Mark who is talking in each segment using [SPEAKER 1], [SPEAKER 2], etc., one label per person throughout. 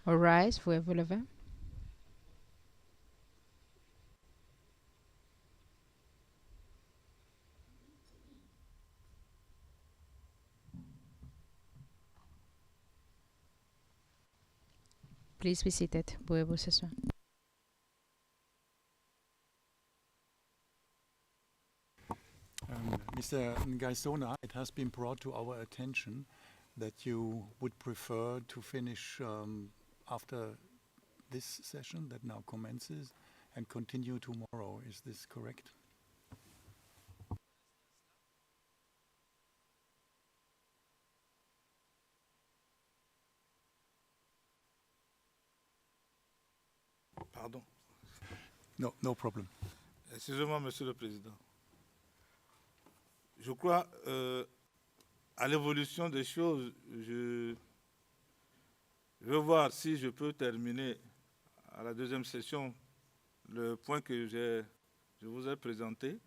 [SPEAKER 1] All rise, vous pouvez vous lever. Please be seated. Pouvez vous s'asseoir.
[SPEAKER 2] Mr. Gaisona, it has been brought to our attention that you would prefer to finish after this session that now commences and continue tomorrow. Is this correct?
[SPEAKER 3] Pardon.
[SPEAKER 2] No, no problem.
[SPEAKER 3] Excusez-moi, Monsieur le Président. Je crois, à l'évolution des choses, je veux voir si je peux terminer à la deuxième session le point que je vous ai présenté.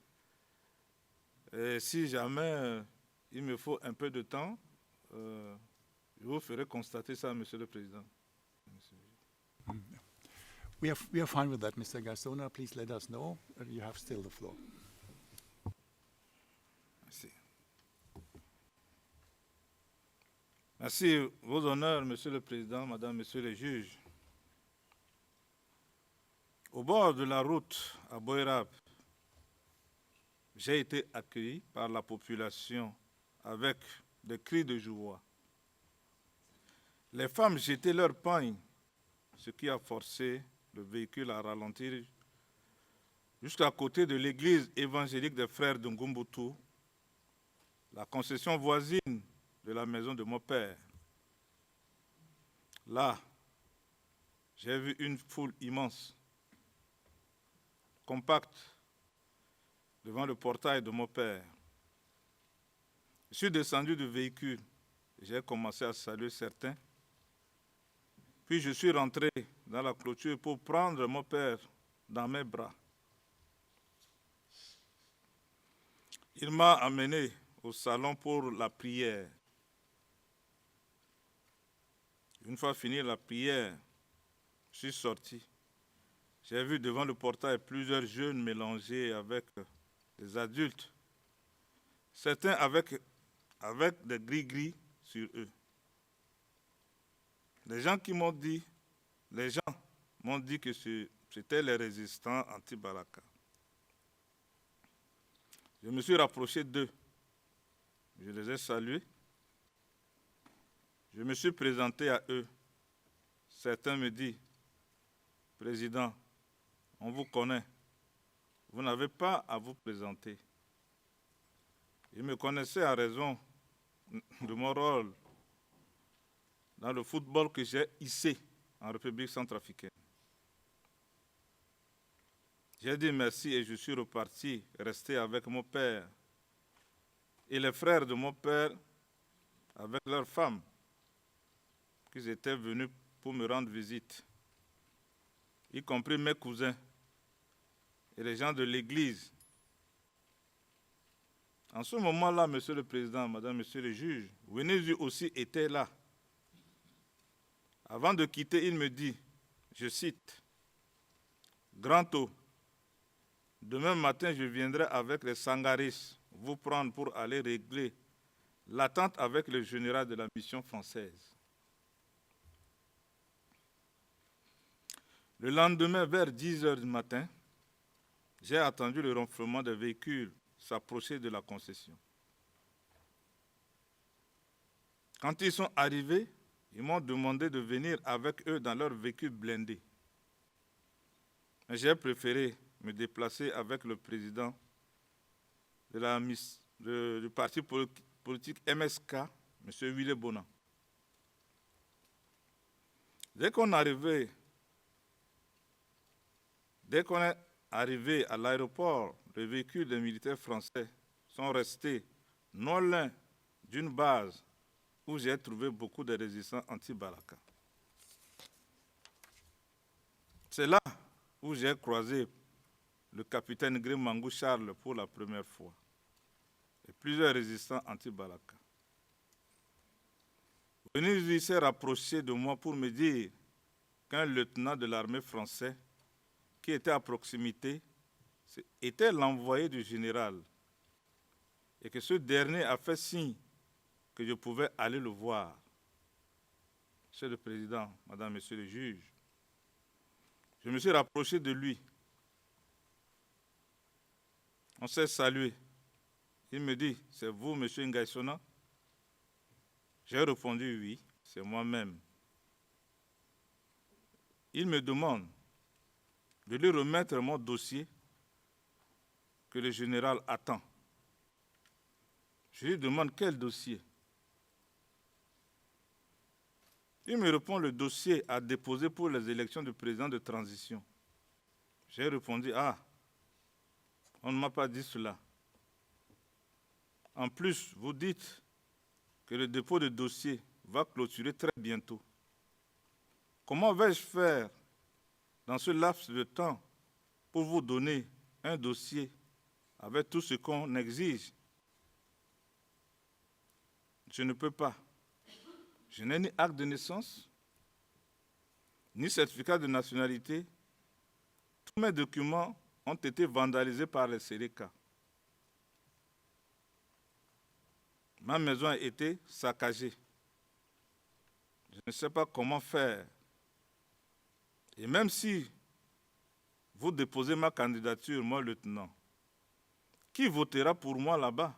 [SPEAKER 3] Et si jamais il me faut un peu de temps, je vous ferai constater ça, Monsieur le Président.
[SPEAKER 2] We are fine with that, Mr. Gaisona. Please let us know. You have still the floor.
[SPEAKER 3] Merci. Merci, vos honneurs, Monsieur le Président, Madame, Messieurs les juges. Au bord de la route à Boïrab, j'ai été accueilli par la population avec des cris de joie. Les femmes jetaient leurs pagnes, ce qui a forcé le véhicule à ralentir jusqu'à côté de l'église évangélique des frères de Ngumbutu, la concession voisine de la maison de mon père. Là, j'ai vu une foule immense, compacte, devant le portail de mon père. Je suis descendu du véhicule, j'ai commencé à saluer certains, puis je suis rentré dans la clôture pour prendre mon père dans mes bras. Il m'a amené au salon pour la prière. Une fois fini la prière, je suis sorti. J'ai vu devant le portail plusieurs jeunes mélangés avec des adultes, certains avec des gris-gris sur eux. Les gens m'ont dit que c'était les résistants anti-Balaka. Je me suis rapproché d'eux. Je les ai salués. Je me suis présenté à eux. Certains me disent, Président, on vous connaît. Vous n'avez pas à vous présenter. Ils me connaissaient à raison de mon rôle dans le football que j'ai hissé en République centrafricaine. J'ai dit merci et je suis reparti, resté avec mon père et les frères de mon père avec leurs femmes, qui étaient venus pour me rendre visite, y compris mes cousins et les gens de l'église. En ce moment-là, Monsieur le Président, Madame, Monsieur le juge, Winizu aussi était là. Avant de quitter, il me dit, je cite, « Grand-O, demain matin, je viendrai avec les Sangaris vous prendre pour aller régler l'attente avec le général de la mission française. » Le lendemain, vers 10 heures du matin, j'ai attendu le ronflement des véhicules s'approcher de la concession. Quand ils sont arrivés, ils m'ont demandé de venir avec eux dans leur véhicule blindé. Mais j'ai préféré me déplacer avec le président du parti politique MSK, M. Willy Bonan. Dès qu'on est arrivé à l'aéroport, les véhicules des militaires français sont restés non loin d'une base où j'ai trouvé beaucoup de résistants anti-Balaka. C'est là où j'ai croisé le capitaine Grimangou Charles pour la première fois et plusieurs résistants anti-Balaka. Winizu s'est rapproché de moi pour me dire qu'un lieutenant de l'armée française qui était à proximité était l'envoyé du général et que ce dernier a fait signe que je pouvais aller le voir. Monsieur le Président, Madame, Monsieur le juge, je me suis rapproché de lui. On s'est salué. Il me dit, c'est vous, Monsieur Ngaïsona? J'ai répondu, oui, c'est moi-même. Il me demande de lui remettre mon dossier que le général attend. Je lui demande quel dossier. Il me répond le dossier à déposer pour les élections de président de transition. J'ai répondu, ah, on ne m'a pas dit cela. En plus, vous dites que le dépôt de dossier va clôturer très bientôt. Comment vais-je faire dans ce laps de temps pour vous donner un dossier avec tout ce qu'on exige? Je ne peux pas. Je n'ai ni acte de naissance, ni certificat de nationalité. Tous mes documents ont été vandalisés par les Séléka. Ma maison a été saccagée. Je ne sais pas comment faire. Et même si vous déposez ma candidature, moi, lieutenant, qui votera pour moi là-bas?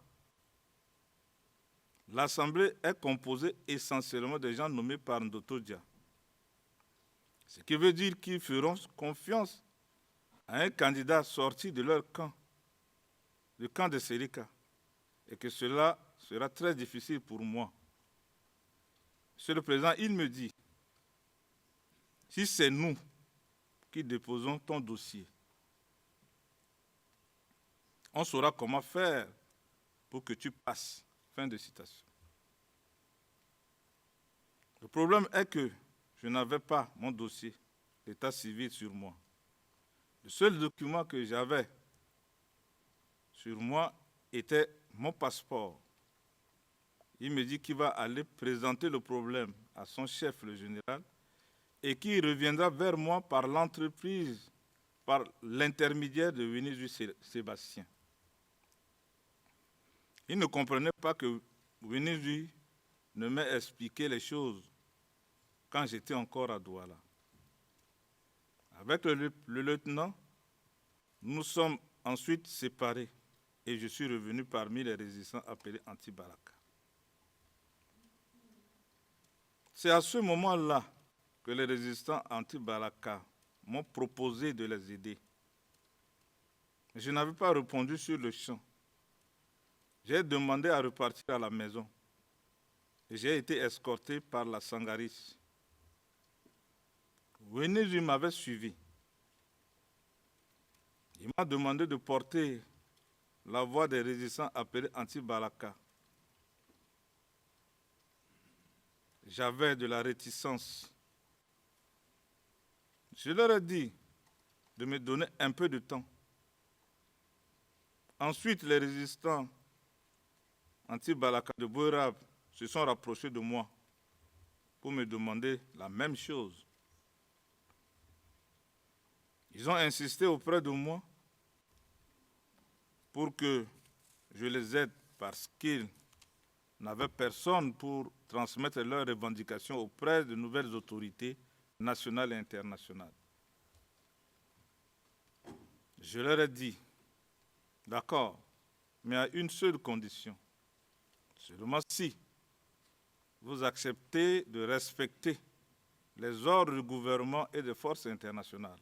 [SPEAKER 3] L'Assemblée est composée essentiellement de gens nommés par Ndoto Dia. Ce qui veut dire qu'ils feront confiance à un candidat sorti de leur camp, le camp de Séléka, et que cela sera très difficile pour moi. Monsieur le Président, il me dit, si c'est nous qui déposons ton dossier, on saura comment faire pour que tu passes. Fin de citation. Le problème est que je n'avais pas mon dossier d'état civil sur moi. Le seul document que j'avais sur moi était mon passeport. Il me dit qu'il va aller présenter le problème à son chef, le général, et qu'il reviendra vers moi par l'entreprise, par l'intermédiaire de Winnie Sébastien. Il ne comprenait pas que Winnie ne m'ait expliqué les choses quand j'étais encore à Douala. Avec le lieutenant, nous sommes ensuite séparés et je suis revenu parmi les résistants appelés anti-Baraka. C'est à ce moment-là que les résistants anti-Baraka m'ont proposé de les aider. Je n'avais pas répondu sur le champ. J'ai demandé à repartir à la maison. Et j'ai été escorté par la Sangaris. Winnie m'avait suivi. Il m'a demandé de porter la voix des résistants appelés anti-Baraka. J'avais de la réticence. Je leur ai dit de me donner un peu de temps. Ensuite, les résistants anti-Balaka de Boerab se sont rapprochés de moi pour me demander la même chose. Ils ont insisté auprès de moi pour que je les aide parce qu'ils n'avaient personne pour transmettre leurs revendications auprès de nouvelles autorités nationales et internationales. Je leur ai dit, d'accord, mais à une seule condition. Seulement si vous acceptez de respecter les ordres du gouvernement et des forces internationales,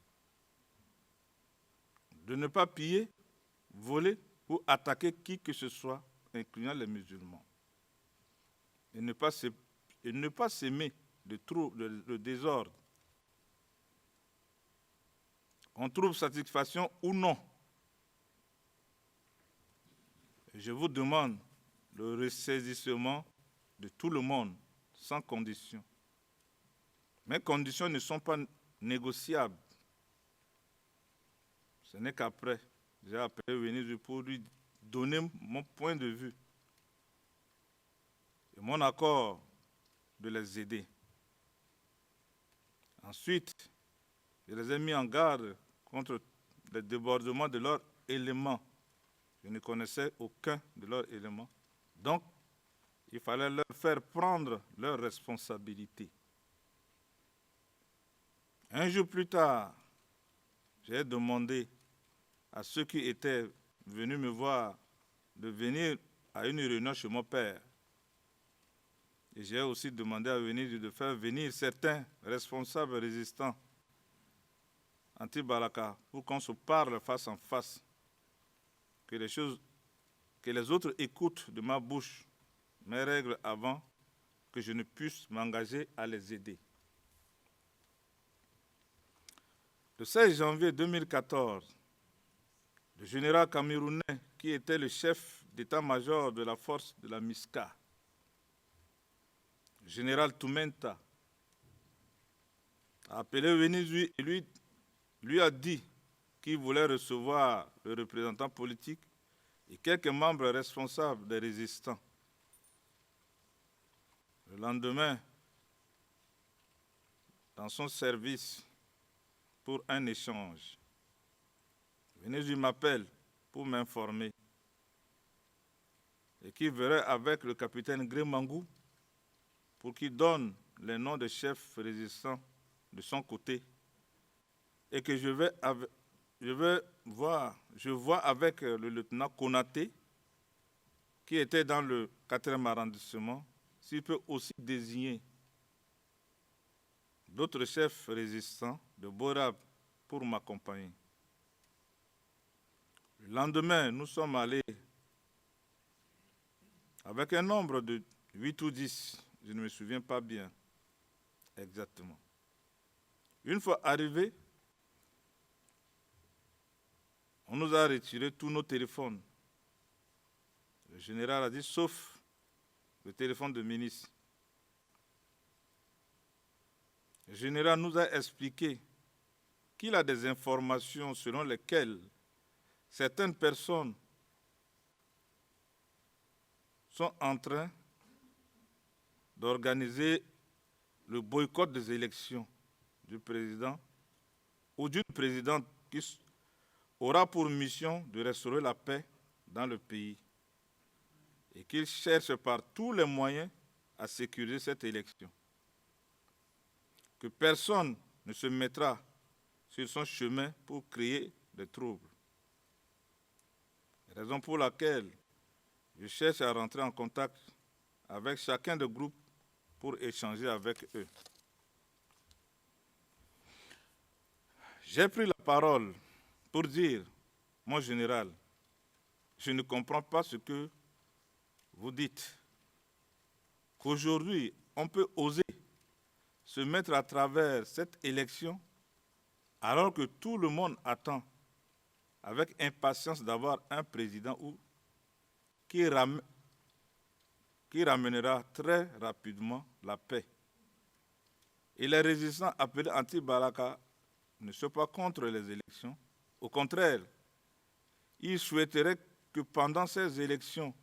[SPEAKER 3] de ne pas piller, voler ou attaquer qui que ce soit, incluant les musulmans, et ne pas s'aimer le désordre. On trouve satisfaction ou non. Je vous demande le ressaisissement de tout le monde, sans condition. Mes conditions ne sont pas négociables. Ce n'est qu'après, j'ai appelé Winnie pour lui donner mon point de vue et mon accord de les aider. Ensuite, je les ai mis en garde contre les débordements de leurs éléments. Je ne connaissais aucun de leurs éléments. Donc, il fallait leur faire prendre leurs responsabilités. Un jour plus tard, j'ai demandé à ceux qui étaient venus me voir de venir à une réunion chez mon père. Et j'ai aussi demandé de faire venir certains responsables résistants anti-Balaka pour qu'on se parle face en face, que les autres écoutent de ma bouche mes règles avant que je ne puisse m'engager à les aider. Le 16 janvier 2014, le général camerounais qui était le chef d'état-major de la force de la MISCA, le général Toumenta, a appelé Vénézuie et lui a dit qu'il voulait recevoir le représentant politique et quelques membres responsables des résistants. Le lendemain, dans son service pour un échange, Vénézuie m'appelle pour m'informer et qu'il verrait avec le capitaine Grémangou pour qu'il donne les noms des chefs résistants de son côté et que je vois avec le lieutenant Konaté qui était dans le 4e arrondissement s'il peut aussi désigner d'autres chefs résistants de Borab pour m'accompagner. Le lendemain, nous sommes allés avec un nombre de 8 ou 10, je ne me souviens pas bien exactement. Une fois arrivés, on nous a retiré tous nos téléphones. Le général a dit, sauf le téléphone de ministre. Le général nous a expliqué qu'il a des informations selon lesquelles certaines personnes sont en train d'organiser le boycott des élections du président ou d'une présidente qui aura pour mission de restaurer la paix dans le pays et qu'il cherche par tous les moyens à sécuriser cette élection. Que personne ne se mettra sur son chemin pour créer des troubles. Raison pour laquelle je cherche à rentrer en contact avec chacun des groupes pour échanger avec eux. J'ai pris la parole pour dire, mon général, je ne comprends pas ce que vous dites. Qu'aujourd'hui, on peut oser se mettre à travers cette élection alors que tout le monde attend avec impatience d'avoir un président qui ramènera très rapidement la paix. Et les résistants appelés anti-Balaka ne sont pas contre les élections. Au contraire, ils souhaiteraient que pendant ces élections,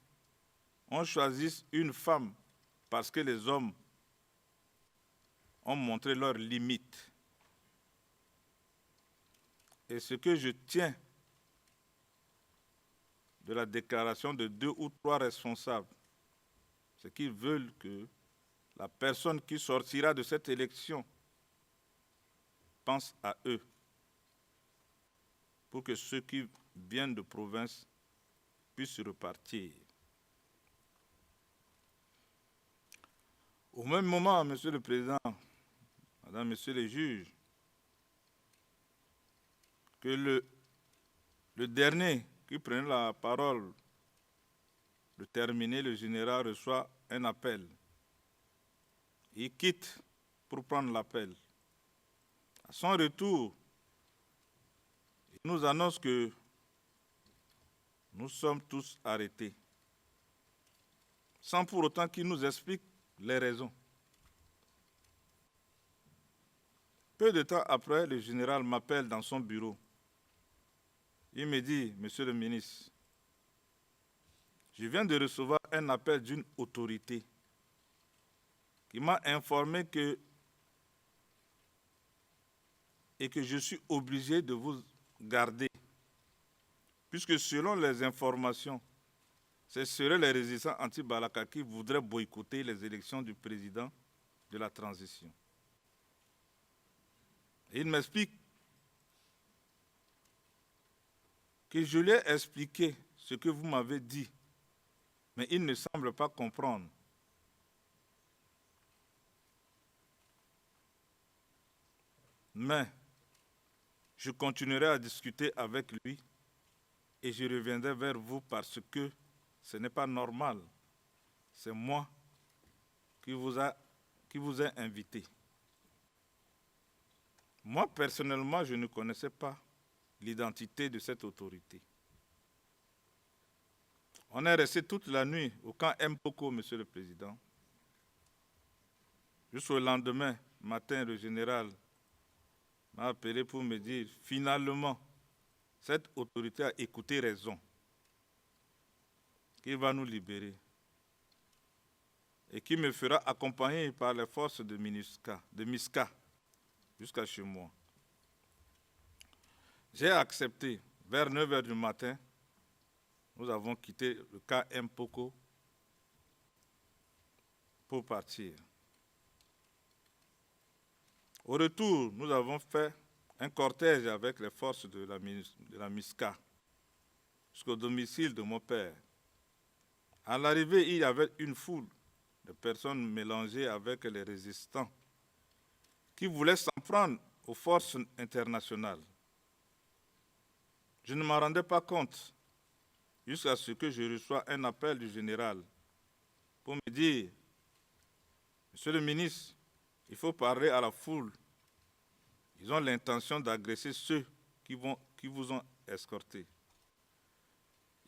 [SPEAKER 3] on choisisse une femme parce que les hommes ont montré leurs limites. Et ce que je tiens de la déclaration de 2 ou 3 responsables, c'est qu'ils veulent que la personne qui sortira de cette élection pense à eux, pour que ceux qui viennent de province puissent repartir. Au même moment, Monsieur le Président, Madame, Messieurs les juges, que le dernier qui prenait la parole, de terminer, le général reçoit un appel. Il quitte pour prendre l'appel. À son retour, il nous annonce que nous sommes tous arrêtés, sans pour autant qu'il nous explique les raisons. Peu de temps après, le général m'appelle dans son bureau. Il me dit, Monsieur le ministre, je viens de recevoir un appel d'une autorité qui m'a informé que et que je suis obligé de vous garder, puisque selon les informations, ce seraient les résistants anti-Balaka qui voudraient boycotter les élections du président de la transition. Et il m'explique que je lui ai expliqué ce que vous m'avez dit, mais il ne semble pas comprendre. Mais je continuerai à discuter avec lui et je reviendrai vers vous parce que ce n'est pas normal. C'est moi qui vous ai invité. Moi, personnellement, je ne connaissais pas l'identité de cette autorité. On est resté toute la nuit au camp Mpoko, Monsieur le Président. Jusqu'au lendemain matin, le général m'a appelé pour me dire, finalement, cette autorité a écouté raison, qu'il va nous libérer et qu'il me fera accompagner par les forces de MISCA jusqu'à chez moi. J'ai accepté. Vers 9 h du matin, nous avons quitté le camp Mpoko pour partir. Au retour, nous avons fait un cortège avec les forces de la MISCA jusqu'au domicile de mon père. À l'arrivée, il y avait une foule de personnes mélangées avec les résistants qui voulaient s'en prendre aux forces internationales. Je ne m'en rendais pas compte jusqu'à ce que je reçois un appel du général pour me dire « Monsieur le ministre, il faut parler à la foule. Ils ont l'intention d'agresser ceux qui vous ont escorté. »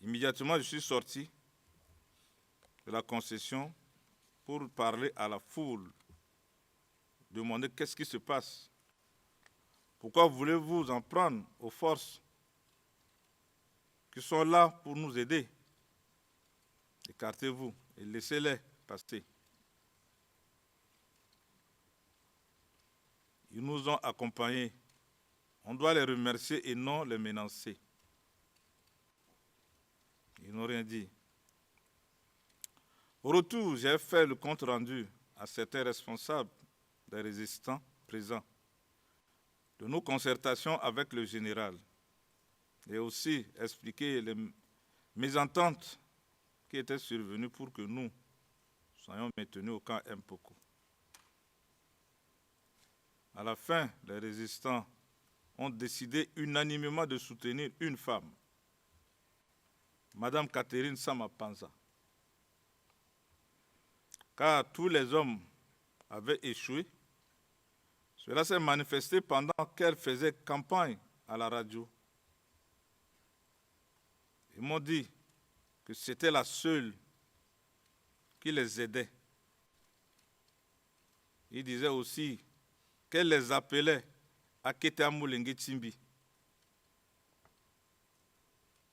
[SPEAKER 3] Immédiatement, je suis sorti de la concession pour parler à la foule, demander qu'est-ce qui se passe. Pourquoi voulez-vous en prendre aux forces qui sont là pour nous aider? Écartez-vous et laissez-les passer. Ils nous ont accompagnés. On doit les remercier et non les menacer. Ils n'ont rien dit. Au retour, j'ai fait le compte rendu à certains responsables des résistants présents de nos concertations avec le général et aussi expliqué les mésententes qui étaient survenues pour que nous soyons maintenus au camp Mpoko. À la fin, les résistants ont décidé unanimement de soutenir une femme, Madame Catherine Samapanza, car tous les hommes avaient échoué. Cela s'est manifesté pendant qu'elle faisait campagne à la radio. Ils m'ont dit que c'était la seule qui les aidait. Ils disaient aussi qu'elle les appelait Aketa Moulenge Timbi,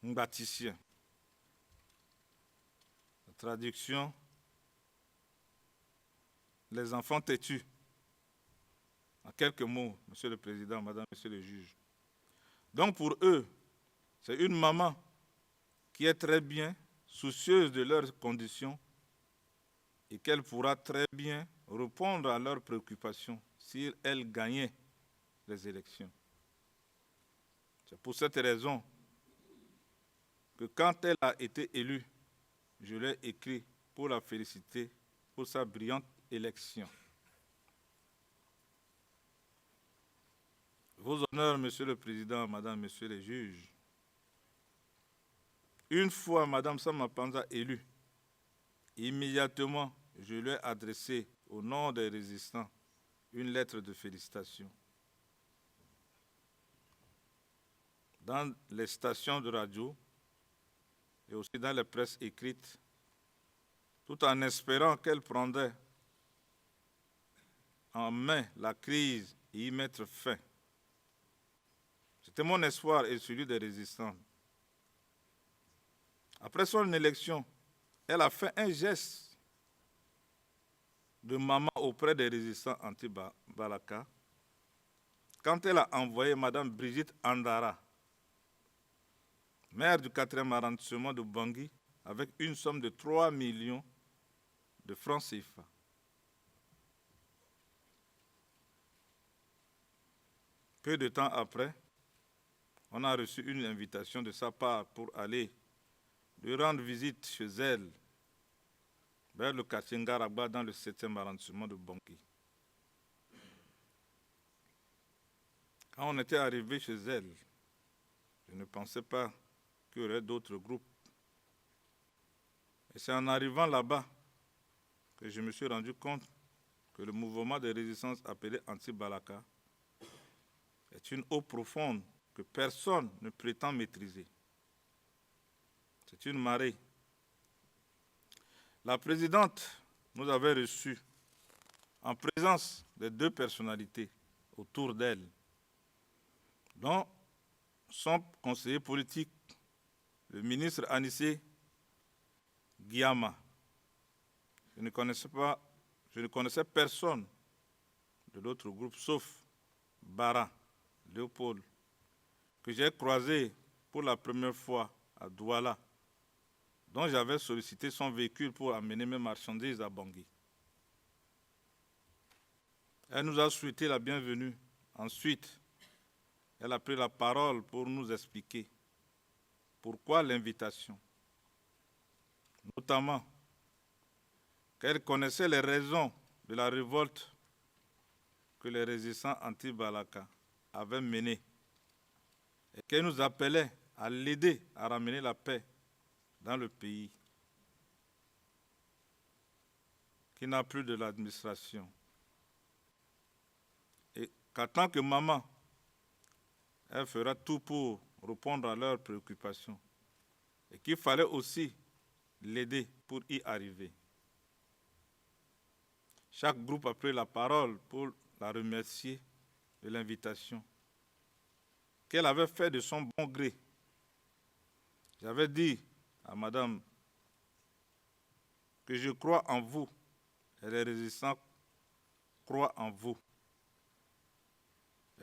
[SPEAKER 3] Mbaticien. La traduction, les enfants têtus. En quelques mots, Monsieur le Président, Madame, Monsieur le Juge. Donc pour eux, c'est une maman qui est très bien soucieuse de leurs conditions et qu'elle pourra très bien répondre à leurs préoccupations si elle gagnait les élections. C'est pour cette raison que quand elle a été élue, je l'ai écrit pour la féliciter pour sa brillante élection. Vos honneurs, Monsieur le Président, Madame, Messieurs les juges, une fois Madame Samapanza élue, immédiatement, je lui ai adressé, au nom des résistants, une lettre de félicitations. Dans les stations de radio et aussi dans les presses écrites, tout en espérant qu'elle prendrait en main la crise et y mettre fin. C'était mon espoir et celui des résistants. Après son élection, elle a fait un geste de maman auprès des résistants anti-Balaka quand elle a envoyé Mme Brigitte Andara, maire du 4e arrondissement de Bangui, avec une somme de 3 millions de francs CFA. Peu de temps après, on a reçu une invitation de sa part pour aller lui rendre visite chez elle, vers le quartier Ngaragba, dans le 7e arrondissement de Bangui. Quand on était arrivé chez elle, je ne pensais pas qu'il y aurait d'autres groupes. Et c'est en arrivant là-bas que je me suis rendu compte que le mouvement de résistance appelé Anti-Balaka est une eau profonde que personne ne prétend maîtriser. C'est une marée. La présidente nous avait reçus en présence des 2 personnalités autour d'elle, dont son conseiller politique, le ministre Anissé Guillama. Je ne connaissais personne de l'autre groupe, sauf Bara Léopold, que j'ai croisé pour la première fois à Douala, dont j'avais sollicité son véhicule pour amener mes marchandises à Bangui. Elle nous a souhaité la bienvenue. Ensuite, elle a pris la parole pour nous expliquer pourquoi l'invitation. Notamment qu'elle connaissait les raisons de la révolte que les résistants anti-Balaka avaient menée et qu'elle nous appelait à l'aider à ramener la paix dans le pays qui n'a plus de l'administration. Et qu'en tant que maman, elle fera tout pour répondre à leurs préoccupations et qu'il fallait aussi l'aider pour y arriver. Chaque groupe a pris la parole pour la remercier de l'invitation qu'elle avait faite de son bon gré. J'avais dit à Madame que je crois en vous et les résistants croient en vous.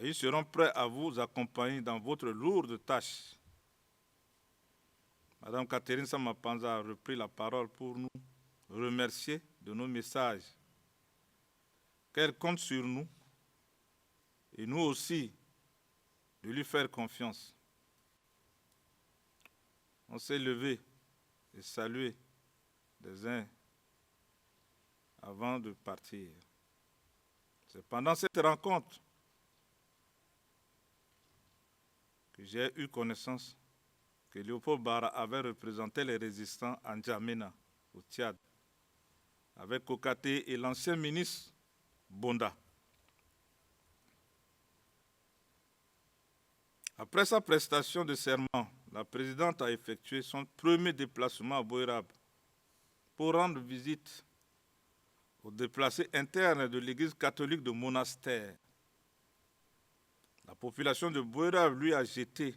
[SPEAKER 3] Et ils seront prêts à vous accompagner dans votre lourde tâche. Madame Catherine Samapanza a repris la parole pour nous remercier de nos messages, qu'elle compte sur nous et nous aussi de lui faire confiance. On s'est levé et salué les uns avant de partir. C'est pendant cette rencontre que j'ai eu connaissance que Léopold Bara avait représenté les résistants en N'Djamena, au Tchad, avec Kokaté et l'ancien ministre Bonda. Après sa prestation de serment, la présidente a effectué son premier déplacement à Boïrab pour rendre visite aux déplacés internes de l'église catholique de Monastère. La population de Boïrab lui a jeté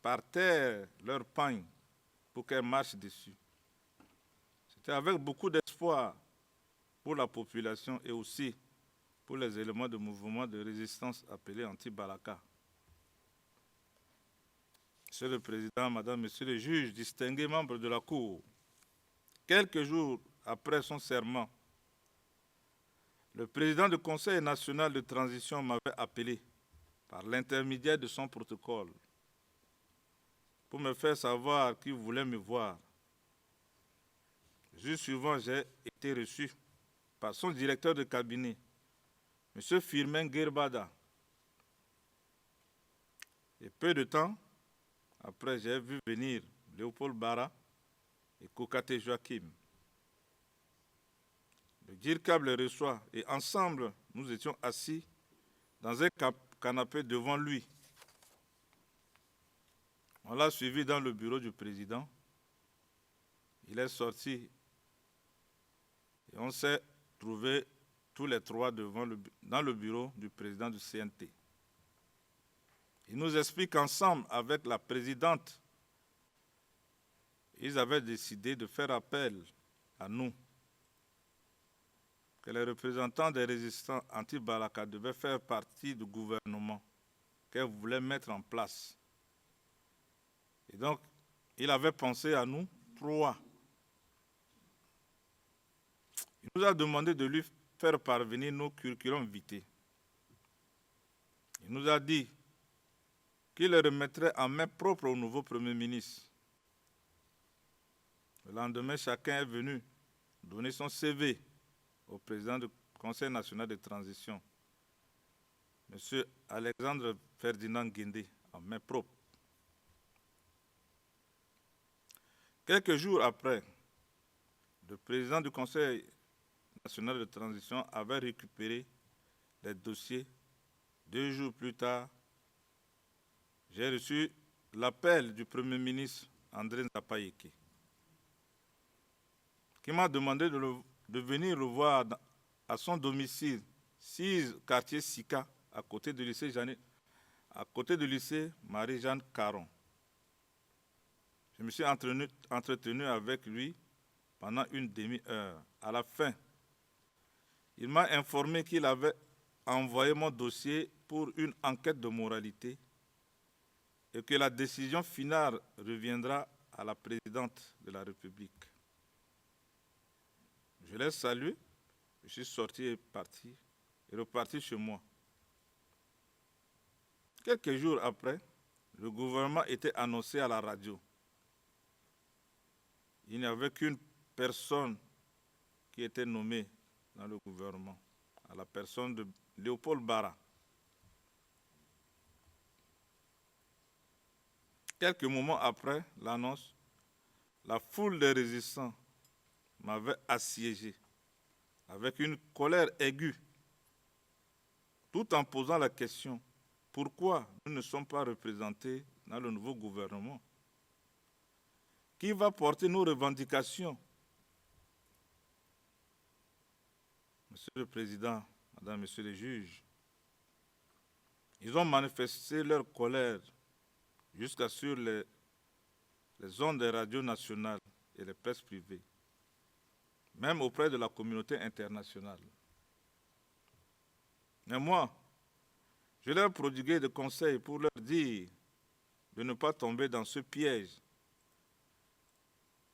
[SPEAKER 3] par terre leur pagne pour qu'elle marche dessus. C'était avec beaucoup d'espoir pour la population et aussi pour les éléments de mouvement de résistance appelés Anti-Balaka. Monsieur le Président, Madame, Monsieur le Juge, distingués membres de la Cour, quelques jours après son serment, le président du Conseil national de transition m'avait appelé par l'intermédiaire de son protocole pour me faire savoir qu'il voulait me voir. Le jour suivant, j'ai été reçu par son directeur de cabinet, M. Firmin Gerbada. Et peu de temps après, j'ai vu venir Léopold Bara et Kokaté Joachim. Le DIRCAB les reçoit et ensemble, nous étions assis dans un canapé devant lui. On l'a suivi dans le bureau du président. Il est sorti et on s'est trouvés tous les trois dans le bureau du président du CNT. Il nous explique qu'ensemble, avec la présidente, ils avaient décidé de faire appel à nous, que les représentants des résistants anti-Balaka devaient faire partie du gouvernement qu'elle voulait mettre en place. Et donc, il avait pensé à nous 3. Il nous a demandé de lui faire parvenir nos curriculum vitae. Il nous a dit qu'il les remettrait en main propre au nouveau Premier ministre. Le lendemain, chacun est venu donner son CV au président du Conseil national de transition, M. Alexandre Ferdinand Guindé, en main propre. Quelques jours après, le président du Conseil national de transition avait récupéré les dossiers. 2 jours plus tard, j'ai reçu l'appel du Premier ministre André Nzapayeke, qui m'a demandé de venir le voir à son domicile, 6 quartier Sika, à côté du lycée Marie-Jeanne Caron. Je me suis entretenu avec lui pendant une demi-heure. À la fin, il m'a informé qu'il avait envoyé mon dossier pour une enquête de moralité et que la décision finale reviendra à la présidente de la République. Je l'ai salué, je suis sorti et reparti chez moi. Quelques jours après, le gouvernement était annoncé à la radio. Il n'y avait qu'une personne qui était nommée dans le gouvernement, à la personne de Léopold Bara. Quelques moments après l'annonce, la foule des résistants m'avait assiégé avec une colère aiguë, tout en posant la question: pourquoi nous ne sommes pas représentés dans le nouveau gouvernement? Qui va porter nos revendications? Monsieur le Président, Madame, Messieurs les juges, ils ont manifesté leur colère jusqu'à sur les ondes des radios nationales et les presses privées, même auprès de la communauté internationale. Mais moi, je leur ai prodigué des conseils pour leur dire de ne pas tomber dans ce piège,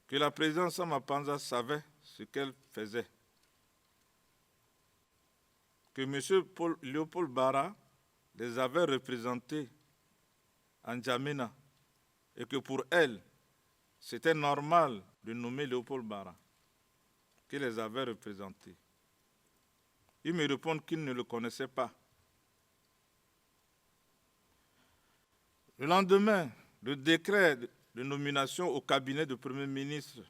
[SPEAKER 3] que la présidente Sama Panza savait ce qu'elle faisait, que M. Léopold Bara les avait représentés en N'Djamena et que pour elle, c'était normal de nommer Léopold Bara, qui les avait représentés. Ils me répondent qu'ils ne le connaissaient pas. Le lendemain, le décret de nomination au cabinet du Premier ministre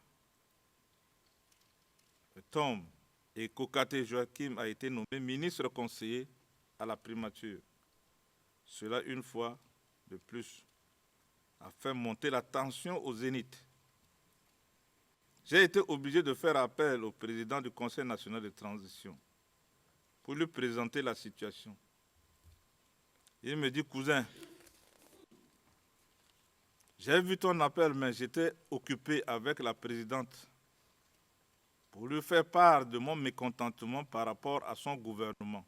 [SPEAKER 3] tombe et Kokate Joachim a été nommé ministre conseiller à la primature. Cela, une fois de plus, a fait monter la tension au zénith. J'ai été obligé de faire appel au président du Conseil national de transition pour lui présenter la situation. Il me dit: cousin, j'ai vu ton appel, mais j'étais occupé avec la présidente pour lui faire part de mon mécontentement par rapport à son gouvernement.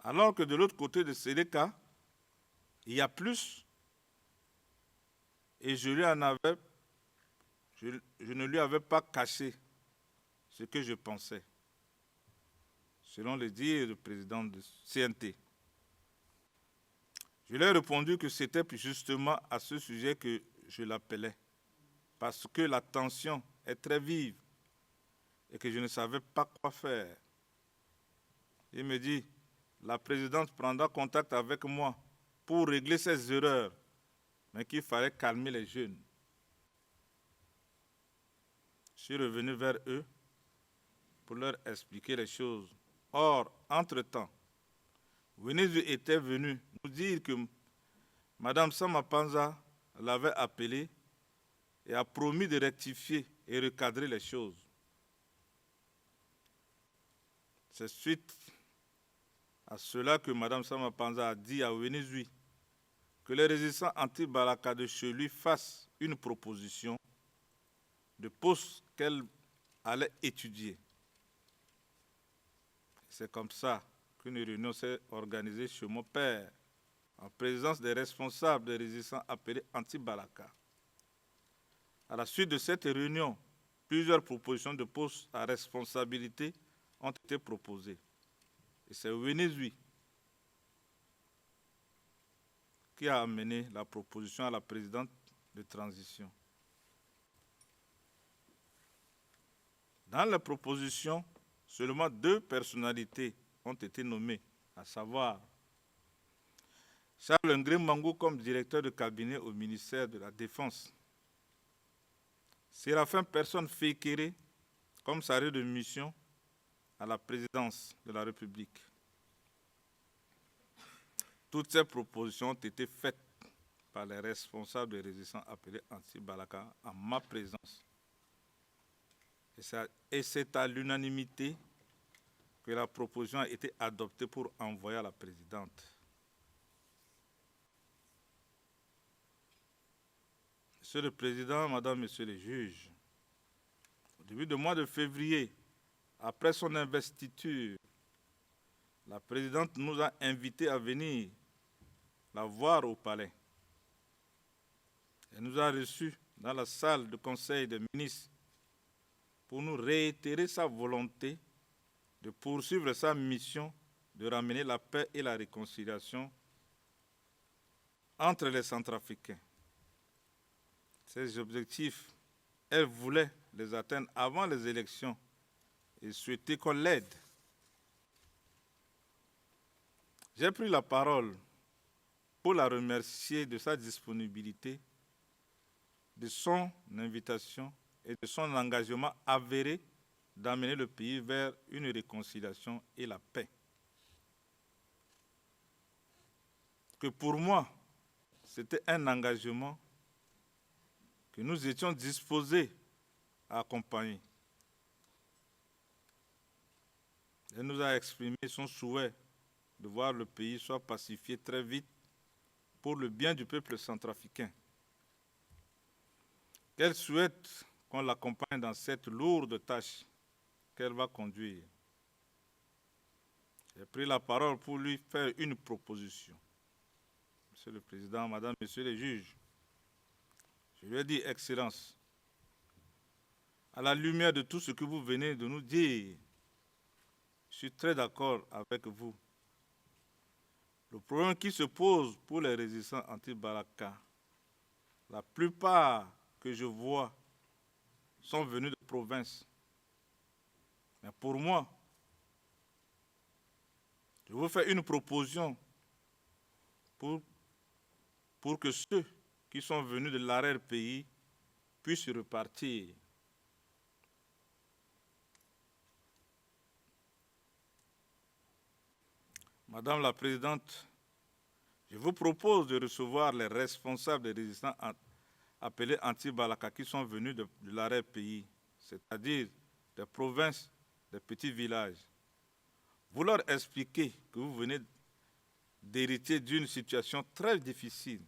[SPEAKER 3] Alors que de l'autre côté de Séléka, il y a plus, et je ne lui avais pas caché ce que je pensais, selon les dires du président de CNT. Je lui ai répondu que c'était justement à ce sujet que je l'appelais, parce que la tension est très vive et que je ne savais pas quoi faire. Il me dit: la présidente prendra contact avec moi pour régler ses erreurs, mais qu'il fallait calmer les jeunes. Je suis revenu vers eux pour leur expliquer les choses. Or, entre-temps, Winézu était venu nous dire que Mme Sama Panza l'avait appelé et a promis de rectifier et recadrer les choses. C'est suite à cela que Mme Sama Panza a dit à Winézu que les résistants anti-Balaka de chez lui fassent une proposition de poste qu'elle allait étudier. C'est comme ça qu'une réunion s'est organisée chez mon père, en présence des responsables des résistants appelés anti-Balaka. À la suite de cette réunion, plusieurs propositions de postes à responsabilité ont été proposées. Et c'est Wenezui qui a amené la proposition à la présidente de transition. Dans la proposition, seulement 2 personnalités ont été nommées, à savoir Charles Ngré Mangou comme directeur de cabinet au ministère de la Défense, Séraphin Personne Fékéré comme chargé de mission à la présidence de la République. Toutes ces propositions ont été faites par les responsables des résistants appelés anti-Balaka en ma présence. Et c'est à l'unanimité que la proposition a été adoptée pour envoyer à la présidente. Monsieur le Président, Madame, Messieurs les juges, au début du mois de février, après son investiture, la présidente nous a invités à venir la voir au palais. Elle nous a reçus dans la salle de conseil des ministres pour nous réitérer sa volonté de poursuivre sa mission de ramener la paix et la réconciliation entre les Centrafricains. Ces objectifs, elle voulait les atteindre avant les élections et souhaitait qu'on l'aide. J'ai pris la parole pour la remercier de sa disponibilité, de son invitation et de son engagement avéré d'amener le pays vers une réconciliation et la paix. Que pour moi, c'était un engagement que nous étions disposés à accompagner. Elle nous a exprimé son souhait de voir le pays soit pacifié très vite pour le bien du peuple centrafricain. Qu'elle souhaite qu'on l'accompagne dans cette lourde tâche qu'elle va conduire. J'ai pris la parole pour lui faire une proposition. Monsieur le Président, Madame, Messieurs les juges, je lui ai dit, Excellence, à la lumière de tout ce que vous venez de nous dire, je suis très d'accord avec vous. Le problème qui se pose pour les résistants anti-Balaka, la plupart que je vois sont venus de province. Mais pour moi, je vous fais une proposition pour que ceux qui sont venus de l'arrière-pays puissent repartir. Madame la Présidente, je vous propose de recevoir les responsables des résistants appelés anti-Balaka qui sont venus de l'arrière-pays, c'est-à-dire des provinces, des petits villages. Vous leur expliquez que vous venez d'hériter d'une situation très difficile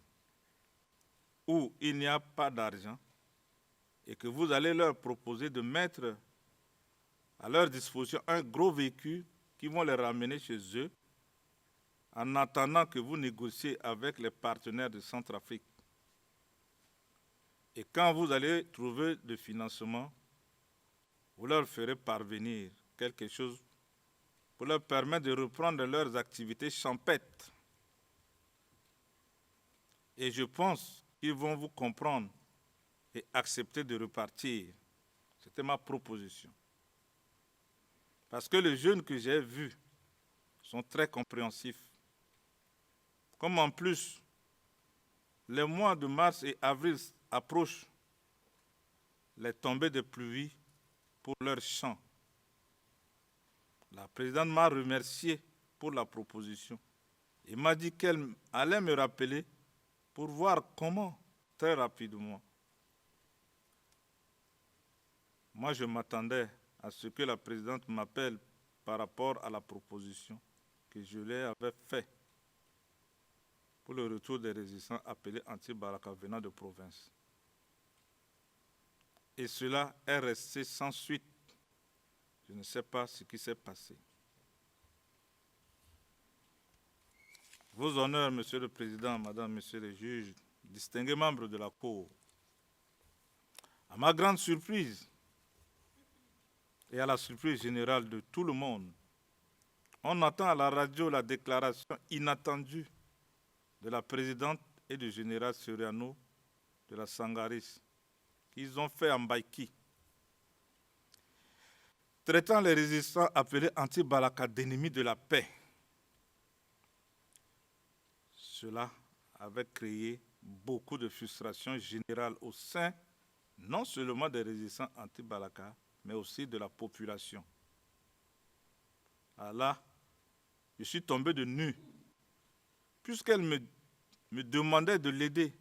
[SPEAKER 3] où il n'y a pas d'argent et que vous allez leur proposer de mettre à leur disposition un gros véhicule qui vont les ramener chez eux en attendant que vous négociez avec les partenaires de Centrafrique. Et quand vous allez trouver le financement, vous leur ferez parvenir quelque chose pour leur permettre de reprendre leurs activités champêtres. Et je pense qu'ils vont vous comprendre et accepter de repartir. C'était ma proposition. Parce que les jeunes que j'ai vus sont très compréhensifs. Comme en plus, les mois de mars et avril approchent, les tombées de pluie pour leurs champs. La présidente m'a remercié pour la proposition et m'a dit qu'elle allait me rappeler pour voir comment, très rapidement. Moi, je m'attendais à ce que la présidente m'appelle par rapport à la proposition que je lui avais faite pour le retour des résistants appelés anti-Balaka venant de province. Et cela est resté sans suite. Je ne sais pas ce qui s'est passé. Vos honneurs, Monsieur le Président, Madame, Monsieur les juges, distingués membres de la Cour, à ma grande surprise et à la surprise générale de tout le monde, on entend à la radio la déclaration inattendue de la présidente et du général Soriano de la Sangaris qu'ils ont fait en Baïki, traitant les résistants appelés anti-Balaka d'ennemis de la paix. Cela avait créé beaucoup de frustration générale au sein non seulement des résistants anti-Balaka, mais aussi de la population. Alors là, je suis tombé de nu, puisqu'elle me demandait de l'aider.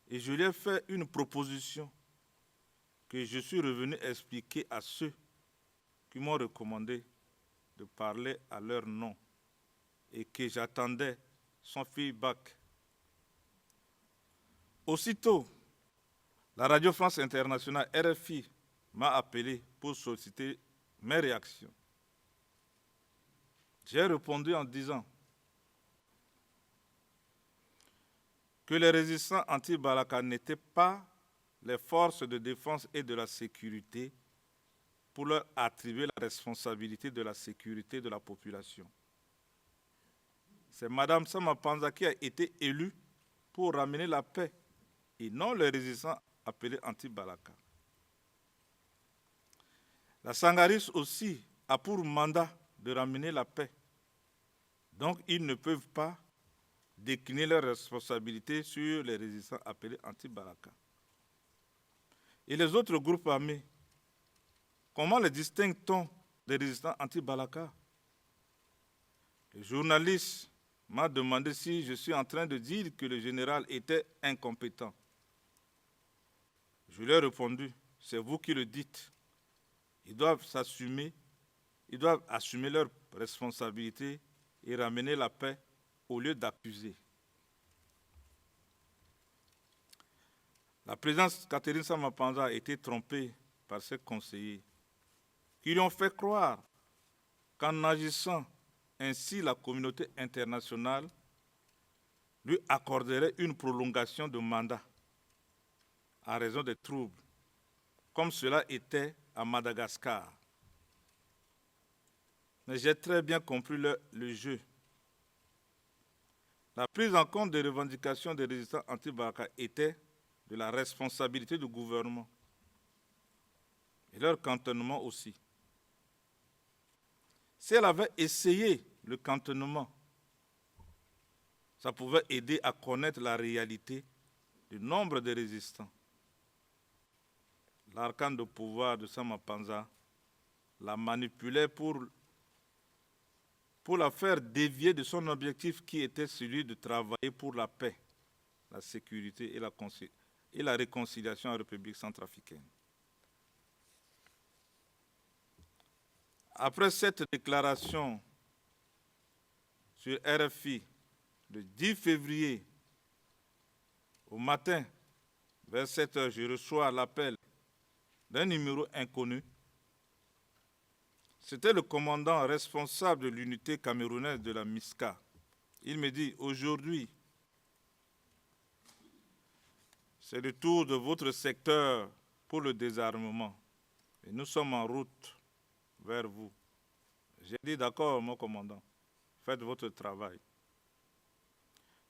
[SPEAKER 3] Et je lui ai fait une proposition que je suis revenu expliquer à ceux qui m'ont recommandé de parler à leur nom et que j'attendais son feedback. Aussitôt, la Radio France Internationale, RFI, m'a appelé pour solliciter mes réactions. J'ai répondu en disant que les résistants anti-Balaka n'étaient pas les forces de défense et de la sécurité pour leur attribuer la responsabilité de la sécurité de la population. C'est Mme Sama Panza qui a été élue pour ramener la paix et non les résistants appelés anti-Balaka. La Sangaris aussi a pour mandat de ramener la paix. Donc, ils ne peuvent pas décliner leurs responsabilités sur les résistants appelés anti-Balaka. Et les autres groupes armés, comment les distingue-t-on des résistants anti-Balaka? Le journaliste m'a demandé si je suis en train de dire que le général était incompétent. Je lui ai répondu, c'est vous qui le dites. Ils doivent assumer leurs responsabilités et ramener la paix au lieu d'accuser. La présidente Catherine Samapanza a été trompée par ses conseillers qui lui ont fait croire qu'en agissant ainsi, la communauté internationale lui accorderait une prolongation de mandat en raison des troubles, comme cela était à Madagascar. Mais j'ai très bien compris le jeu. La prise en compte des revendications des résistants anti-Balaka était de la responsabilité du gouvernement et leur cantonnement aussi. Si elle avait essayé le cantonnement, ça pouvait aider à connaître la réalité du nombre de résistants. L'arcane de pouvoir de Sama Panza la manipulait pour la faire dévier de son objectif qui était celui de travailler pour la paix, la sécurité et la réconciliation en République centrafricaine. Après cette déclaration sur RFI le 10 février, au matin, vers 7 heures, je reçois l'appel d'un numéro inconnu. C'était le commandant responsable de l'unité camerounaise de la MISCA. Il me dit, aujourd'hui, c'est le tour de votre secteur pour le désarmement. Et nous sommes en route vers vous. J'ai dit, d'accord, mon commandant, faites votre travail.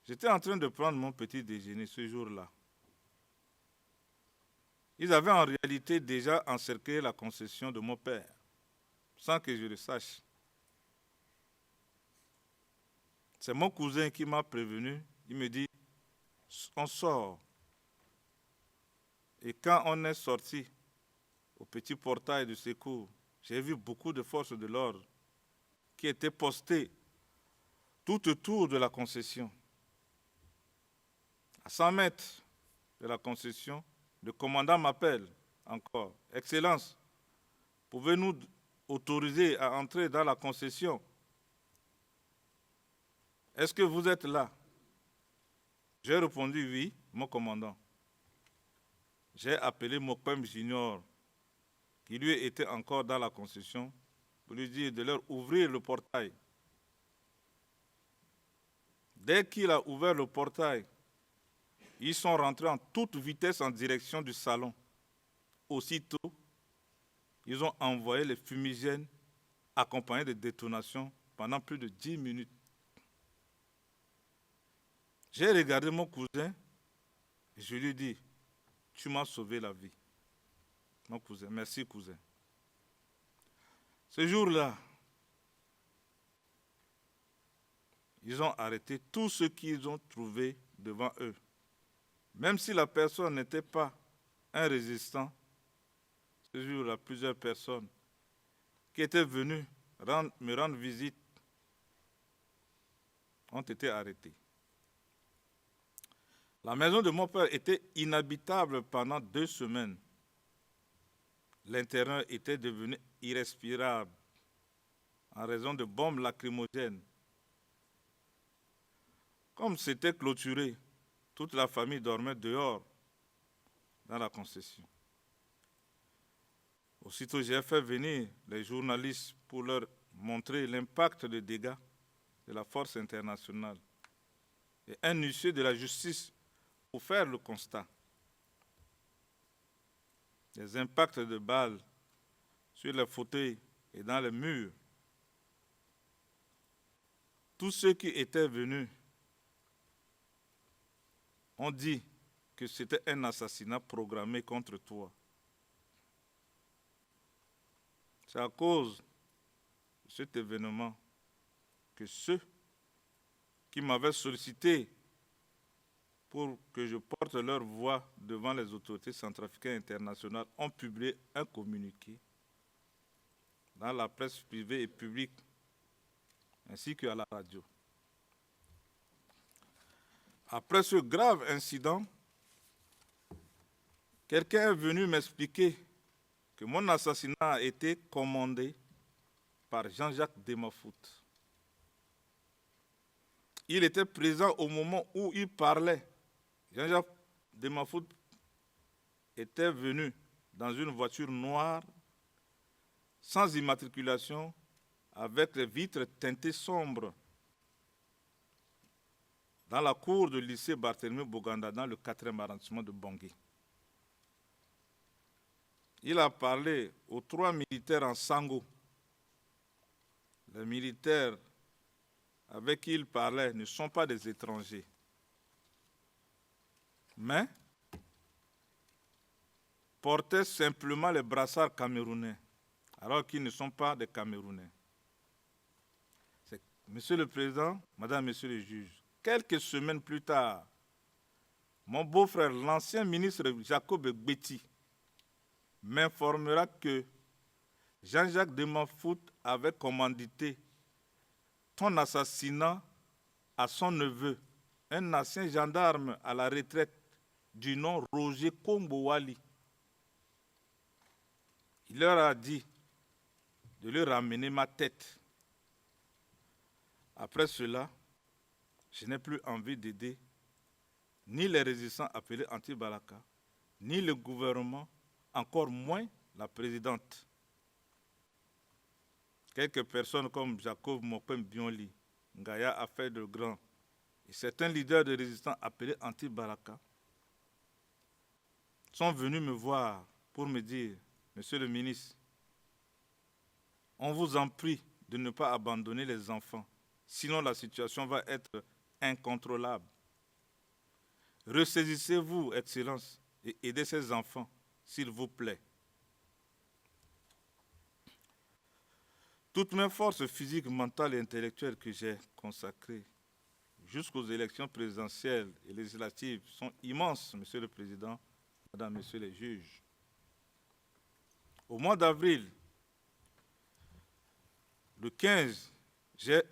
[SPEAKER 3] J'étais en train de prendre mon petit déjeuner ce jour-là. Ils avaient en réalité déjà encerclé la concession de mon père, sans que je le sache. C'est mon cousin qui m'a prévenu. Il me dit, on sort. Et quand on est sorti au petit portail de secours, j'ai vu beaucoup de forces de l'ordre qui étaient postées tout autour de la concession. À 100 mètres de la concession, le commandant m'appelle encore. « Excellence, pouvez-nous autoriser à entrer dans la concession? Est-ce que vous êtes là ?» J'ai répondu « Oui, mon commandant ». J'ai appelé Mokwem Junior, qui lui était encore dans la concession, pour lui dire de leur ouvrir le portail. Dès qu'il a ouvert le portail, ils sont rentrés en toute vitesse en direction du salon. Aussitôt, ils ont envoyé les fumigènes accompagnés de détonations pendant plus de 10 minutes. J'ai regardé mon cousin et je lui ai dit, tu m'as sauvé la vie. Mon cousin, merci cousin. Ce jour-là, ils ont arrêté tout ce qu'ils ont trouvé devant eux. Même si la personne n'était pas un résistant, ce jour-là, plusieurs personnes qui étaient venues me rendre visite ont été arrêtées. La maison de mon père était inhabitable pendant 2 semaines. L'intérieur était devenu irrespirable en raison de bombes lacrymogènes. Comme c'était clôturé, toute la famille dormait dehors, dans la concession. Aussitôt, j'ai fait venir les journalistes pour leur montrer l'impact des dégâts de la force internationale et un huissier de la justice pour faire le constat. Les impacts de balles sur les fauteuils et dans les murs. Tous ceux qui étaient venus ont dit que c'était un assassinat programmé contre toi. C'est à cause de cet événement que ceux qui m'avaient sollicité pour que je porte leur voix devant les autorités centrafricaines internationales ont publié un communiqué dans la presse privée et publique, ainsi qu'à la radio. Après ce grave incident, quelqu'un est venu m'expliquer que mon assassinat a été commandé par Jean-Jacques Demafoot. Il était présent au moment où il parlait. Jean-Jacques Demafoot était venu dans une voiture noire, sans immatriculation, avec les vitres teintées sombres, dans la cour du lycée Barthélemy Boganda, dans le 4e arrondissement de Bangui. Il a parlé aux 3 militaires en sango. Les militaires avec qui il parlait ne sont pas des étrangers, mais portaient simplement les brassards camerounais, alors qu'ils ne sont pas des Camerounais. Monsieur le Président, Madame, Monsieur le juge, quelques semaines plus tard, mon beau-frère, l'ancien ministre Jacob Gbeti, m'informera que Jean-Jacques Demafoot avait commandité ton assassinat à son neveu, un ancien gendarme à la retraite du nom Roger Kombo-Wali. Il leur a dit de lui ramener ma tête. Après cela, je n'ai plus envie d'aider ni les résistants appelés anti-Balaka, ni le gouvernement, encore moins la présidente. Quelques personnes comme Jacob Mokpem Bioli, Ngaya a fait de grand, et certains leaders de résistants appelés anti-Balaka sont venus me voir pour me dire, Monsieur le ministre, on vous en prie de ne pas abandonner les enfants, sinon la situation va être incontrôlable. Ressaisissez-vous, Excellence, et aidez ces enfants, s'il vous plaît. Toutes mes forces physiques, mentales et intellectuelles que j'ai consacrées jusqu'aux élections présidentielles et législatives sont immenses, Monsieur le Président, Madame, Messieurs les juges. Au mois d'avril, le 15, j'ai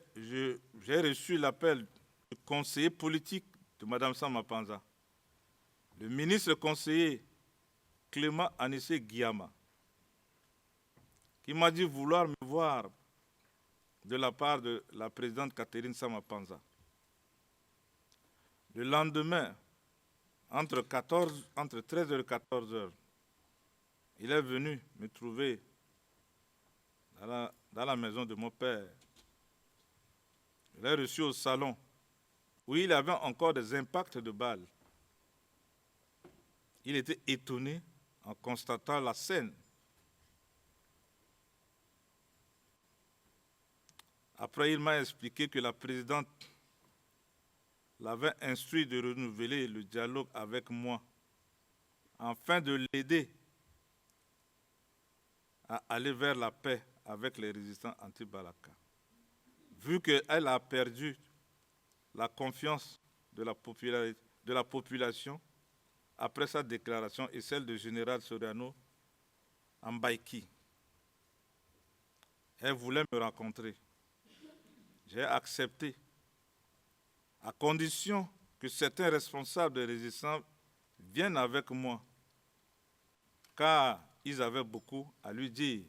[SPEAKER 3] reçu l'appel du conseiller politique de Mme Sama Panza, le ministre conseiller Clément Anissé Guillama, qui m'a dit vouloir me voir de la part de la présidente Catherine Sama Panza. Le lendemain, entre 13h et 14h, il est venu me trouver dans la maison de mon père. Il est reçu au salon où il avait encore des impacts de balles. Il était étonné en constatant la scène. Après, il m'a expliqué que la présidente l'avait instruit de renouveler le dialogue avec moi afin de l'aider à aller vers la paix avec les résistants anti-Balaka. Vu qu'elle a perdu la confiance de la population après sa déclaration et celle du général Soriano Mbaiki. Elle voulait me rencontrer. J'ai accepté, à condition que certains responsables des résistants viennent avec moi, car ils avaient beaucoup à lui dire.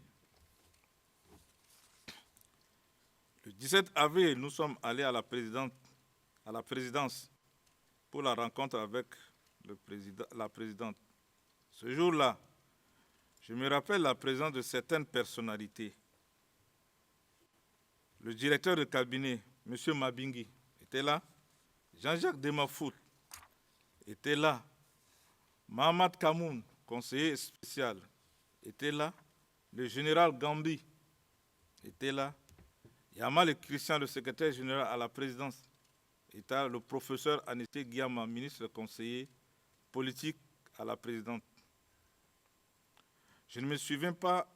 [SPEAKER 3] Le 17 avril, nous sommes allés à la présidence pour la rencontre avec la présidente. Ce jour-là, je me rappelle la présence de certaines personnalités. Le directeur de cabinet, M. Mabingi, était là. Jean-Jacques Demafout était là. Mahamad Kamoun, conseiller spécial, était là. Le général Gambi était là. Yamal Christian, le secrétaire général à la présidence, était le professeur Anissé Guillama, ministre conseiller politique à la présidente. Je ne me souviens pas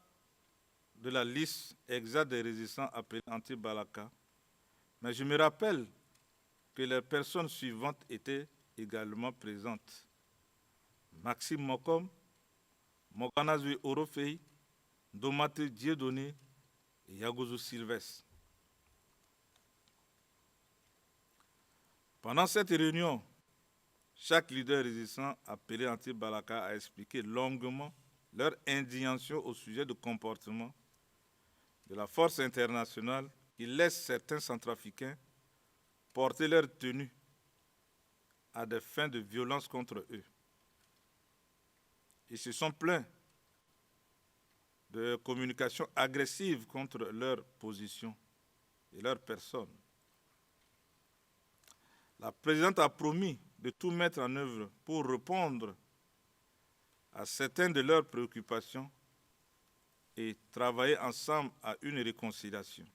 [SPEAKER 3] de la liste exacte des résistants appelés anti-Balaka, mais je me rappelle que les personnes suivantes étaient également présentes. Maxime Mokom, Mokanazui Orofei, Domate Dieudonné et Yagouzou Sylvestre. Pendant cette réunion, chaque leader résistant appelé anti-Balaka a expliqué longuement leur indignation au sujet du comportement de la force internationale qui laisse certains Centrafricains porter leur tenue à des fins de violence contre eux. Ils se sont plaints de communication agressive contre leur position et leur personne. La présidente a promis de tout mettre en œuvre pour répondre à certaines de leurs préoccupations et travailler ensemble à une réconciliation.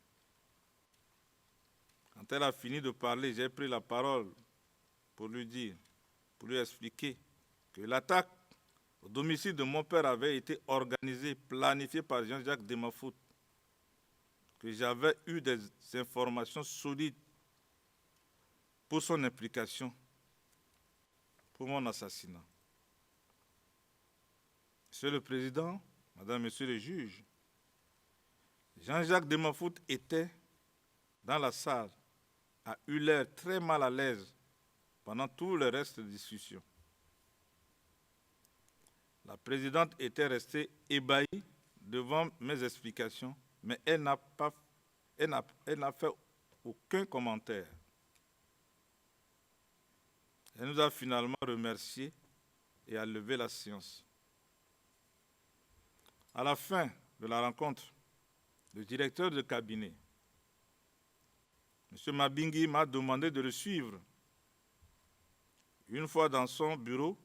[SPEAKER 3] Quand elle a fini de parler, j'ai pris la parole pour lui expliquer que l'attaque au domicile de mon père avait été organisée, planifiée par Jean-Jacques Demafout, que j'avais eu des informations solides pour son implication, pour mon assassinat. Monsieur le Président, Madame, Monsieur les juges, Jean-Jacques Demafout était dans la salle, a eu l'air très mal à l'aise pendant tout le reste de la discussion. La présidente était restée ébahie devant mes explications, mais elle n'a fait aucun commentaire. Elle nous a finalement remerciés et a levé la séance. À la fin de la rencontre, le directeur de cabinet, M. Mabingi, m'a demandé de le suivre. Une fois dans son bureau,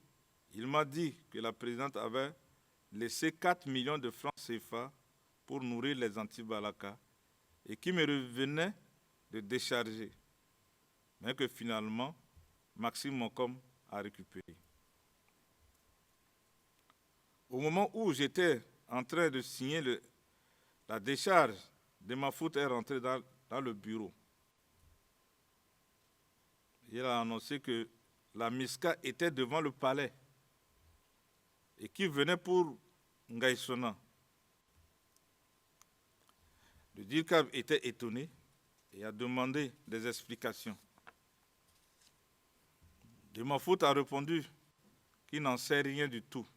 [SPEAKER 3] il m'a dit que la présidente avait laissé 4 millions de francs CFA pour nourrir les anti-Balaka et qu'il me revenait de décharger, mais que finalement, Maxime Mokom a récupéré. Au moment où j'étais en train de signer la décharge, Demafout est rentré dans le bureau. Il a annoncé que la MISCA était devant le palais et qu'il venait pour Ngaïsona. Le DIRCAB était étonné et a demandé des explications. Demafout a répondu qu'il n'en sait rien du tout.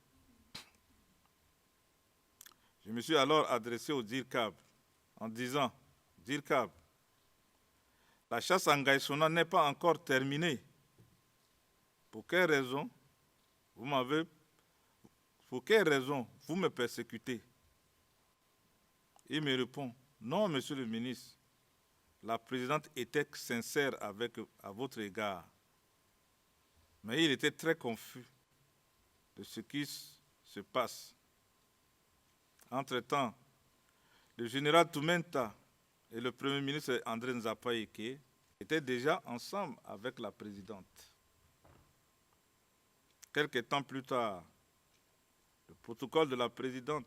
[SPEAKER 3] Je me suis alors adressé au DIRCAB en disant « DIRCAB, la chasse en Ngaïsona n'est pas encore terminée. Pour quelle raison vous me persécutez ?» Il me répond « Non, monsieur le ministre, la présidente était sincère à votre égard. Mais il était très confus de ce qui se passe. Entre-temps, le général Toumenta et le Premier ministre André Nzapa-Eke étaient déjà ensemble avec la présidente. Quelque temps plus tard, le protocole de la présidente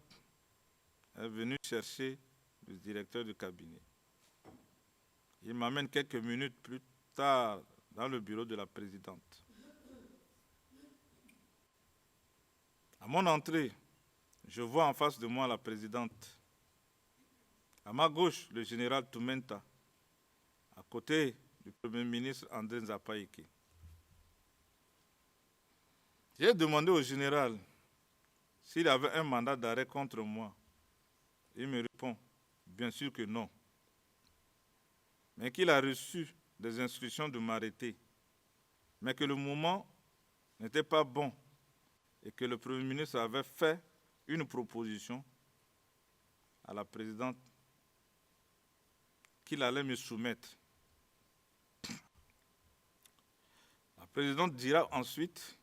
[SPEAKER 3] est venu chercher le directeur du cabinet. Il m'amène quelques minutes plus tard dans le bureau de la présidente. À mon entrée, je vois en face de moi la présidente. À ma gauche, le général Toumenta. À côté du Premier ministre André Nzapa-Eke. J'ai demandé au général s'il avait un mandat d'arrêt contre moi. Il me répond, bien sûr que non. Mais qu'il a reçu des instructions de m'arrêter. Mais que le moment n'était pas bon et que le Premier ministre avait fait une proposition à la présidente qu'il allait me soumettre. La présidente dira ensuite,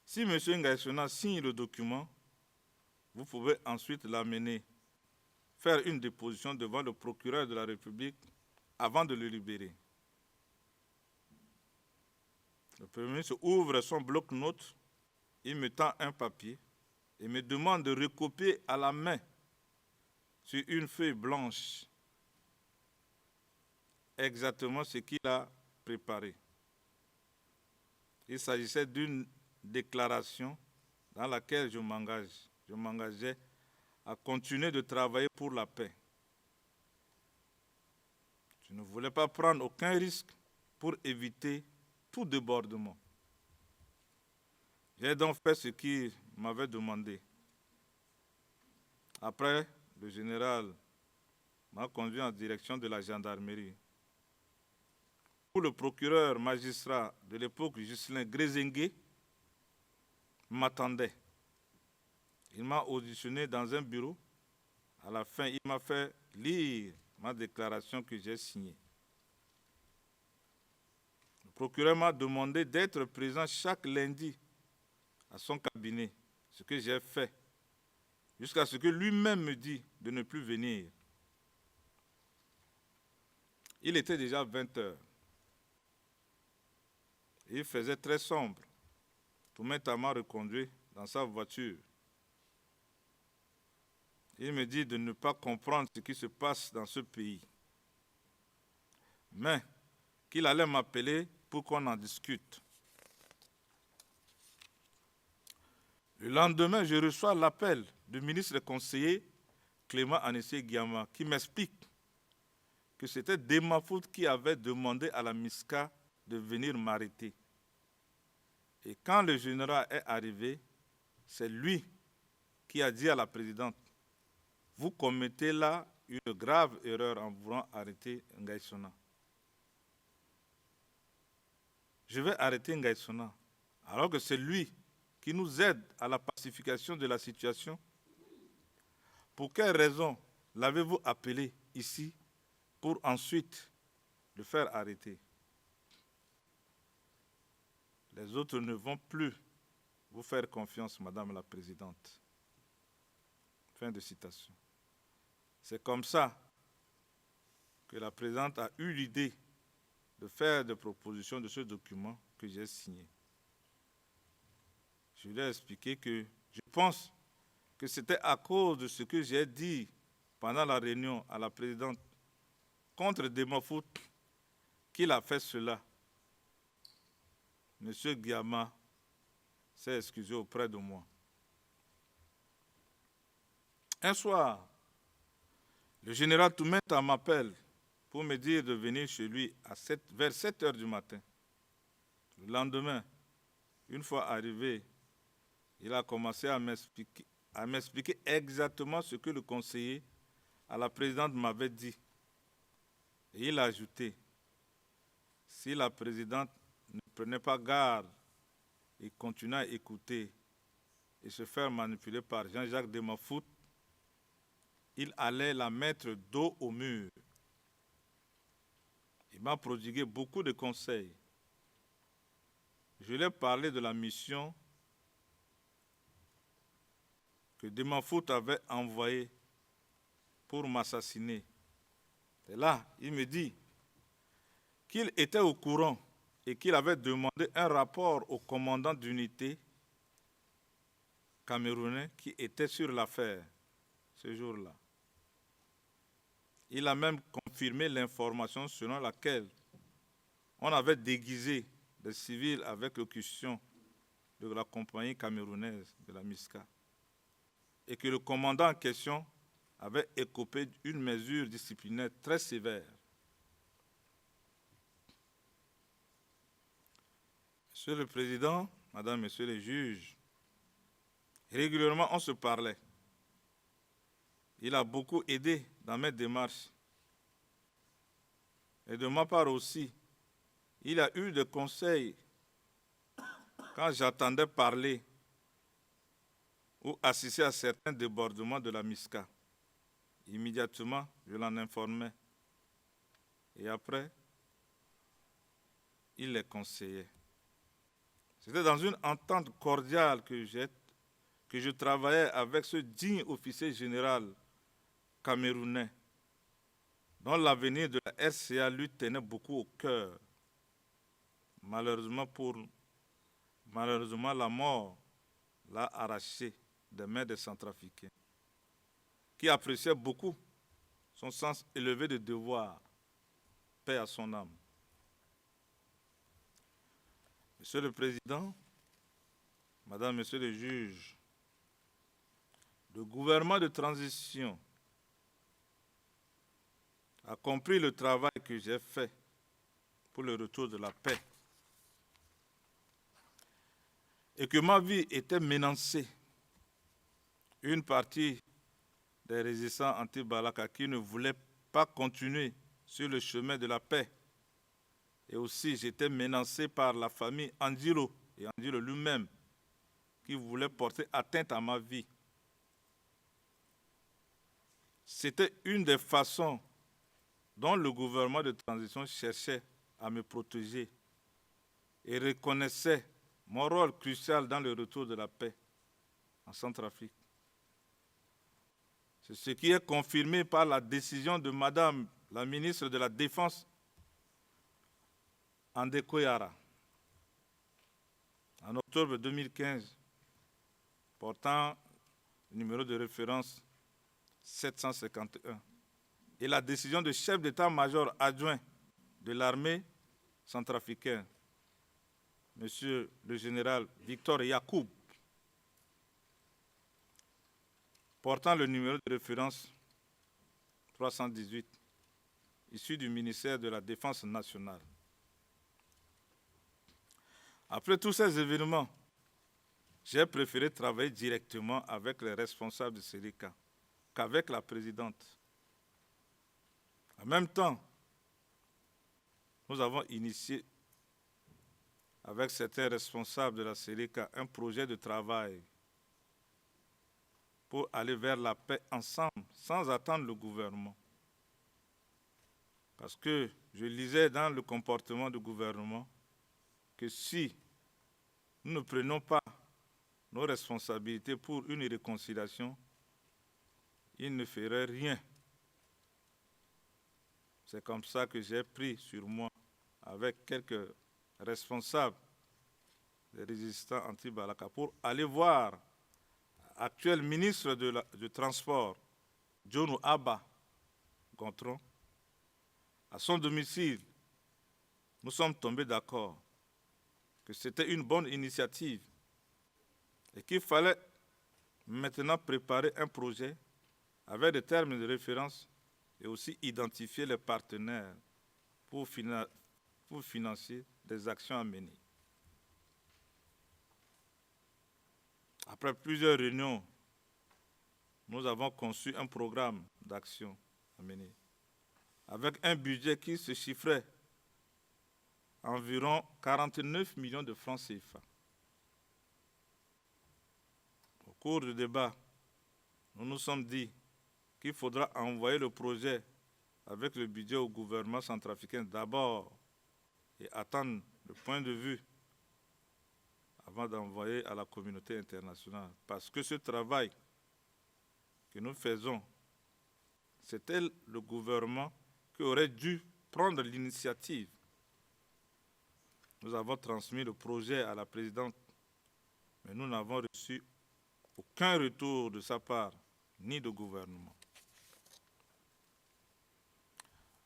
[SPEAKER 3] si M. Ngaïsona signe le document, vous pouvez ensuite l'amener, faire une déposition devant le procureur de la République avant de le libérer. Le Premier ministre ouvre son bloc-notes, il me tend un papier et me demande de recopier à la main sur une feuille blanche exactement ce qu'il a préparé. Il s'agissait d'une déclaration dans laquelle je m'engageais à continuer de travailler pour la paix. Je ne voulais pas prendre aucun risque pour éviter tout débordement. J'ai donc fait ce qu'il m'avait demandé. Après, le général m'a conduit en direction de la gendarmerie, où le procureur magistrat de l'époque, Ghislain Grézingué, m'attendait. Il m'a auditionné dans un bureau. À la fin, il m'a fait lire ma déclaration que j'ai signée. Le procureur m'a demandé d'être présent chaque lundi à son cabinet, ce que j'ai fait, jusqu'à ce que lui-même me dise de ne plus venir. Il était déjà 20 heures. Il faisait très sombre. Toumenta m'a reconduit dans sa voiture. Il me dit de ne pas comprendre ce qui se passe dans ce pays, mais qu'il allait m'appeler pour qu'on en discute. Le lendemain, je reçois l'appel du ministre conseiller Clément Anissé Guiama qui m'explique que c'était Demafout qui avait demandé à la MISCA de venir m'arrêter. Et quand le général est arrivé, c'est lui qui a dit à la présidente, vous commettez là une grave erreur en voulant arrêter Ngaïsona. Je vais arrêter Ngaïsona, alors que c'est lui qui nous aide à la pacification de la situation. Pour quelle raison l'avez-vous appelé ici pour ensuite le faire arrêter? Les autres ne vont plus vous faire confiance, Madame la Présidente. Fin de citation. C'est comme ça que la Présidente a eu l'idée de faire des propositions de ce document que j'ai signé. Je lui ai expliqué que je pense que c'était à cause de ce que j'ai dit pendant la réunion à la Présidente contre Demafout qu'il a fait cela. Monsieur Guiama s'est excusé auprès de moi. Un soir, le général Toumenta m'appelle pour me dire de venir chez lui vers 7 heures du matin. Le lendemain, une fois arrivé, il a commencé à m'expliquer exactement ce que le conseiller à la présidente m'avait dit. Et il a ajouté, si la présidente ne prenait pas garde et continuait à écouter et se faire manipuler par Jean-Jacques Demafout, il allait la mettre dos au mur. Il m'a prodigué beaucoup de conseils. Je lui ai parlé de la mission que Demafout avait envoyée pour m'assassiner. Et là, il me dit qu'il était au courant et qu'il avait demandé un rapport au commandant d'unité camerounais qui était sur l'affaire ce jour-là. Il a même confirmé l'information selon laquelle on avait déguisé des civils avec l'occultation de la compagnie camerounaise de la MISCA et que le commandant en question avait écopé d'une mesure disciplinaire très sévère. Monsieur le Président, Madame, Messieurs les juges, régulièrement on se parlait. Il a beaucoup aidé dans mes démarches. Et de ma part aussi, il a eu des conseils quand j'attendais parler ou assister à certains débordements de la MISCA. Immédiatement, je l'en informais. Et après, il les conseillait. C'était dans une entente cordiale que je travaillais avec ce digne officier général camerounais, dont l'avenir de la RCA lui tenait beaucoup au cœur. Malheureusement, la mort l'a arraché des mains des Centrafricains, qui appréciaient beaucoup son sens élevé de devoir. Paix à son âme. Monsieur le Président, Madame, Messieurs les juges, le gouvernement de transition a compris le travail que j'ai fait pour le retour de la paix et que ma vie était menacée. Une partie des résistants anti-Balaka qui ne voulaient pas continuer sur le chemin de la paix. Et aussi, j'étais menacé par la famille Andilo et Andilo lui-même qui voulait porter atteinte à ma vie. C'était une des façons dont le gouvernement de transition cherchait à me protéger et reconnaissait mon rôle crucial dans le retour de la paix en Centrafrique. C'est ce qui est confirmé par la décision de Madame la ministre de la Défense, Andé Koyara, en octobre 2015, portant le numéro de référence 751, et la décision du chef d'état-major adjoint de l'armée centrafricaine, Monsieur le général Victor Yacoub, portant le numéro de référence 318, issu du ministère de la Défense nationale. Après tous ces événements, j'ai préféré travailler directement avec les responsables de Seleka qu'avec la présidente. En même temps, nous avons initié avec certains responsables de la Seleka un projet de travail pour aller vers la paix ensemble, sans attendre le gouvernement. Parce que je lisais dans le comportement du gouvernement que si nous ne prenons pas nos responsabilités pour une réconciliation, ils ne feraient rien. C'est comme ça que j'ai pris sur moi, avec quelques responsables des résistants anti-Balaka, pour aller voir l'actuel ministre du Transport, John Abba Gontron, à son domicile. Nous sommes tombés d'accord que c'était une bonne initiative et qu'il fallait maintenant préparer un projet avec des termes de référence et aussi identifier les partenaires pour financer des actions à mener. Après plusieurs réunions, nous avons conçu un programme d'action à mener avec un budget qui se chiffrait à environ 49 millions de francs CFA. Au cours du débat, nous nous sommes dit qu'il faudra envoyer le projet avec le budget au gouvernement centrafricain d'abord et attendre le point de vue avant d'envoyer à la communauté internationale. Parce que ce travail que nous faisons, c'était le gouvernement qui aurait dû prendre l'initiative. Nous avons transmis le projet à la présidente, mais nous n'avons reçu aucun retour de sa part, ni de gouvernement.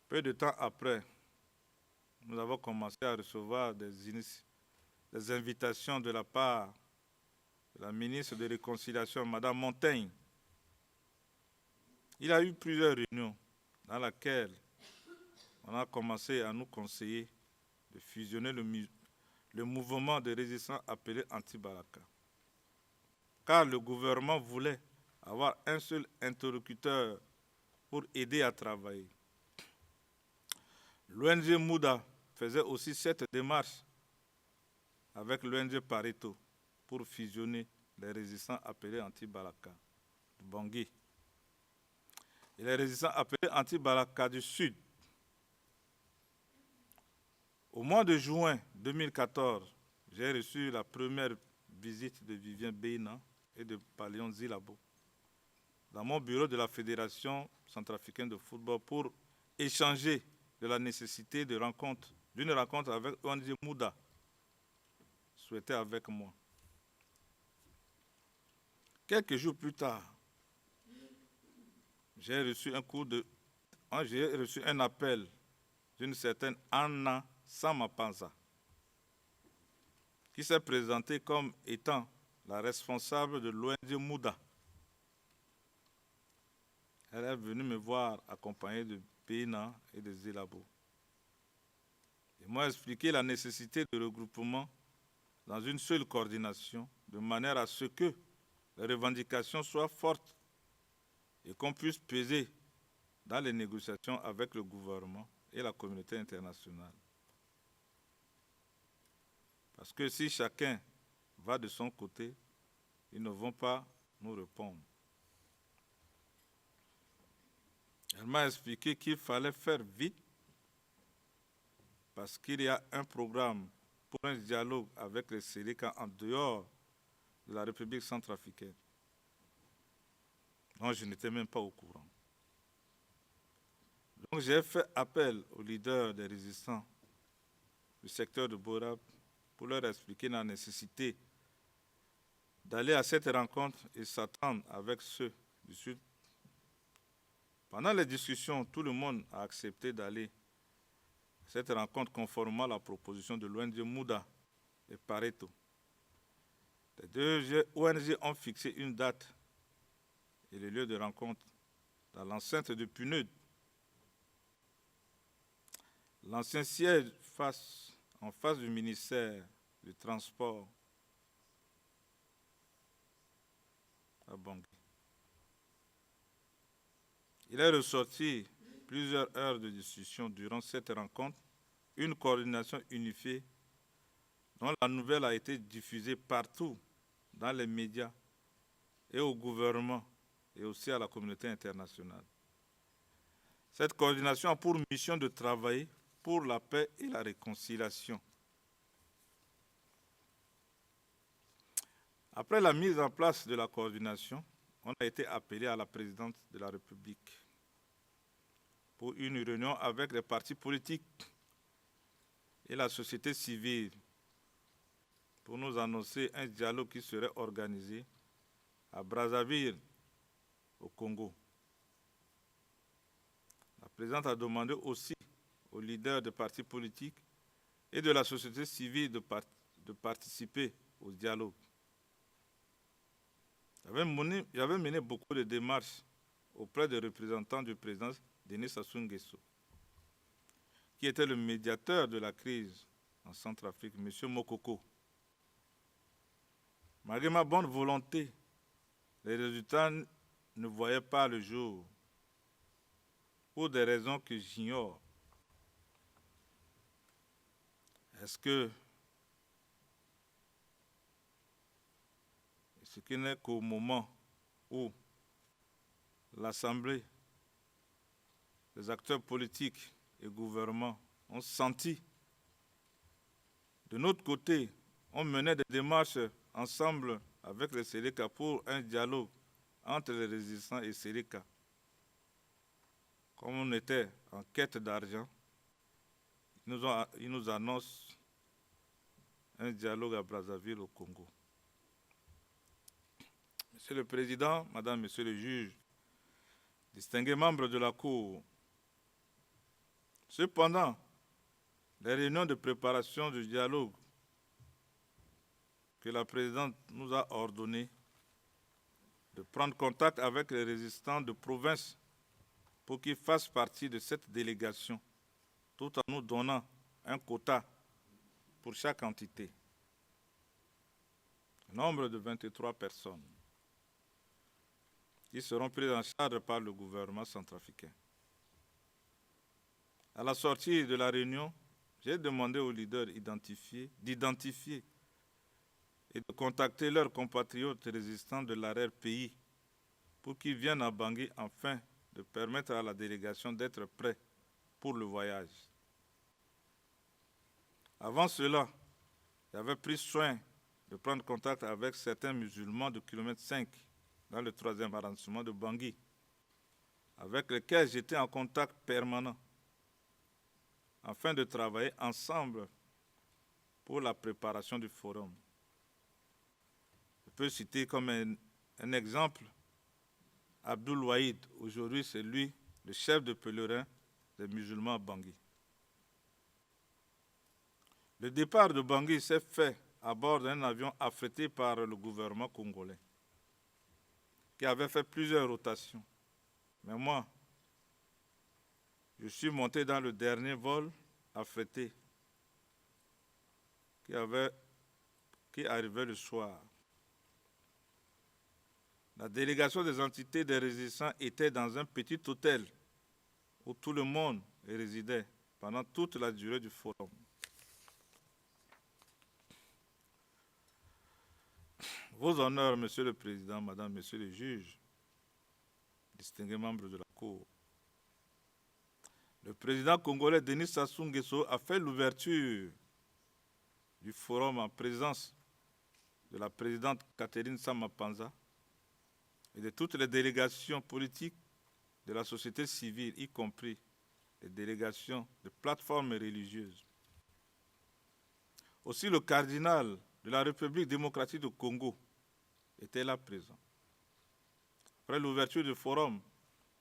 [SPEAKER 3] Peu de temps après, nous avons commencé à recevoir des invitations de la part de la ministre de Réconciliation, Mme Montaigne. Il y a eu plusieurs réunions dans lesquelles on a commencé à nous conseiller de fusionner le mouvement de résistance appelé Anti-Balaka. Car le gouvernement voulait avoir un seul interlocuteur pour aider à travailler. L'ONG Mouda faisait aussi cette démarche avec l'ONG Pareto pour fusionner les résistants appelés Anti-Balaka du Bangui et les résistants appelés Anti-Balaka du Sud. Au mois de juin 2014, j'ai reçu la première visite de Vivien Beina et de Palion Zilabo dans mon bureau de la Fédération centrafricaine de football pour échanger de la nécessité d'une rencontre avec ONG Mouda, souhaitée avec moi. Quelques jours plus tard, j'ai reçu un appel d'une certaine Anna Samapanza, qui s'est présentée comme étant la responsable de l'ONG Mouda. Elle est venue me voir accompagnée de Béna et de Zélabo. Ils m'ont expliqué la nécessité de regroupement dans une seule coordination, de manière à ce que les revendications soient fortes et qu'on puisse peser dans les négociations avec le gouvernement et la communauté internationale. Parce que si chacun va de son côté, ils ne vont pas nous répondre. Elle m'a expliqué qu'il fallait faire vite parce qu'il y a un programme pour un dialogue avec les Séléka en dehors de la République centrafricaine. Donc je n'étais même pas au courant. Donc j'ai fait appel aux leaders des résistants du secteur de Borab pour leur expliquer la nécessité d'aller à cette rencontre et s'attendre avec ceux du Sud. Pendant les discussions, tout le monde a accepté d'aller à cette rencontre conformément à la proposition de l'ONG Mouda et Pareto. Les deux ONG ont fixé une date et le lieu de rencontre dans l'enceinte de PNUD. L'ancien siège en face du ministère du Transport à Bangui. Il est ressorti plusieurs heures de discussion durant cette rencontre, une coordination unifiée dont la nouvelle a été diffusée partout dans les médias et au gouvernement et aussi à la communauté internationale. Cette coordination a pour mission de travailler pour la paix et la réconciliation. Après la mise en place de la coordination, on a été appelé à la présidente de la République pour une réunion avec les partis politiques et la société civile pour nous annoncer un dialogue qui serait organisé à Brazzaville, au Congo. La présidente a demandé aussi aux leaders des partis politiques et de la société civile de participer au dialogue. J'avais mené beaucoup de démarches auprès des représentants du président Denis Sassou Nguesso, qui était le médiateur de la crise en Centrafrique, M. Mokoko. Malgré ma bonne volonté, les résultats ne voyaient pas le jour, pour des raisons que j'ignore. Est-ce que ce qui n'est qu'au moment où l'Assemblée les acteurs politiques et gouvernements ont senti. De notre côté, on menait des démarches ensemble avec les Séléka pour un dialogue entre les résistants et Séléka. Comme on était en quête d'argent, ils nous annoncent un dialogue à Brazzaville au Congo. Monsieur le Président, Madame, Monsieur le juge, distingués membres de la Cour, cependant, les réunions de préparation du dialogue que la Présidente nous a ordonné de prendre contact avec les résistants de province pour qu'ils fassent partie de cette délégation, tout en nous donnant un quota pour chaque entité. Nombre de 23 personnes qui seront prises en charge par le gouvernement centrafricain. À la sortie de la réunion, j'ai demandé aux leaders d'identifier et de contacter leurs compatriotes résistants de l'arrière-pays pour qu'ils viennent à Bangui afin de permettre à la délégation d'être prêts pour le voyage. Avant cela, j'avais pris soin de prendre contact avec certains musulmans de kilomètre 5 dans le 3e arrondissement de Bangui, avec lesquels j'étais en contact permanent afin de travailler ensemble pour la préparation du forum. Je peux citer comme un exemple Abdoul Wahid. Aujourd'hui, c'est lui le chef de pèlerin des musulmans à Bangui. Le départ de Bangui s'est fait à bord d'un avion affrété par le gouvernement congolais, qui avait fait plusieurs rotations. Mais moi, je suis monté dans le dernier vol affrété qui arrivait le soir. La délégation des entités des résistants était dans un petit hôtel où tout le monde résidait pendant toute la durée du forum. Vos honneurs, Monsieur le Président, Madame, Monsieur le juge, distingués membres de la Cour, le président congolais Denis Sassou Nguesso a fait l'ouverture du forum en présence de la présidente Catherine Samba-Panza et de toutes les délégations politiques de la société civile, y compris les délégations de plateformes religieuses. Aussi, le cardinal de la République démocratique du Congo était là présent. Après l'ouverture du forum,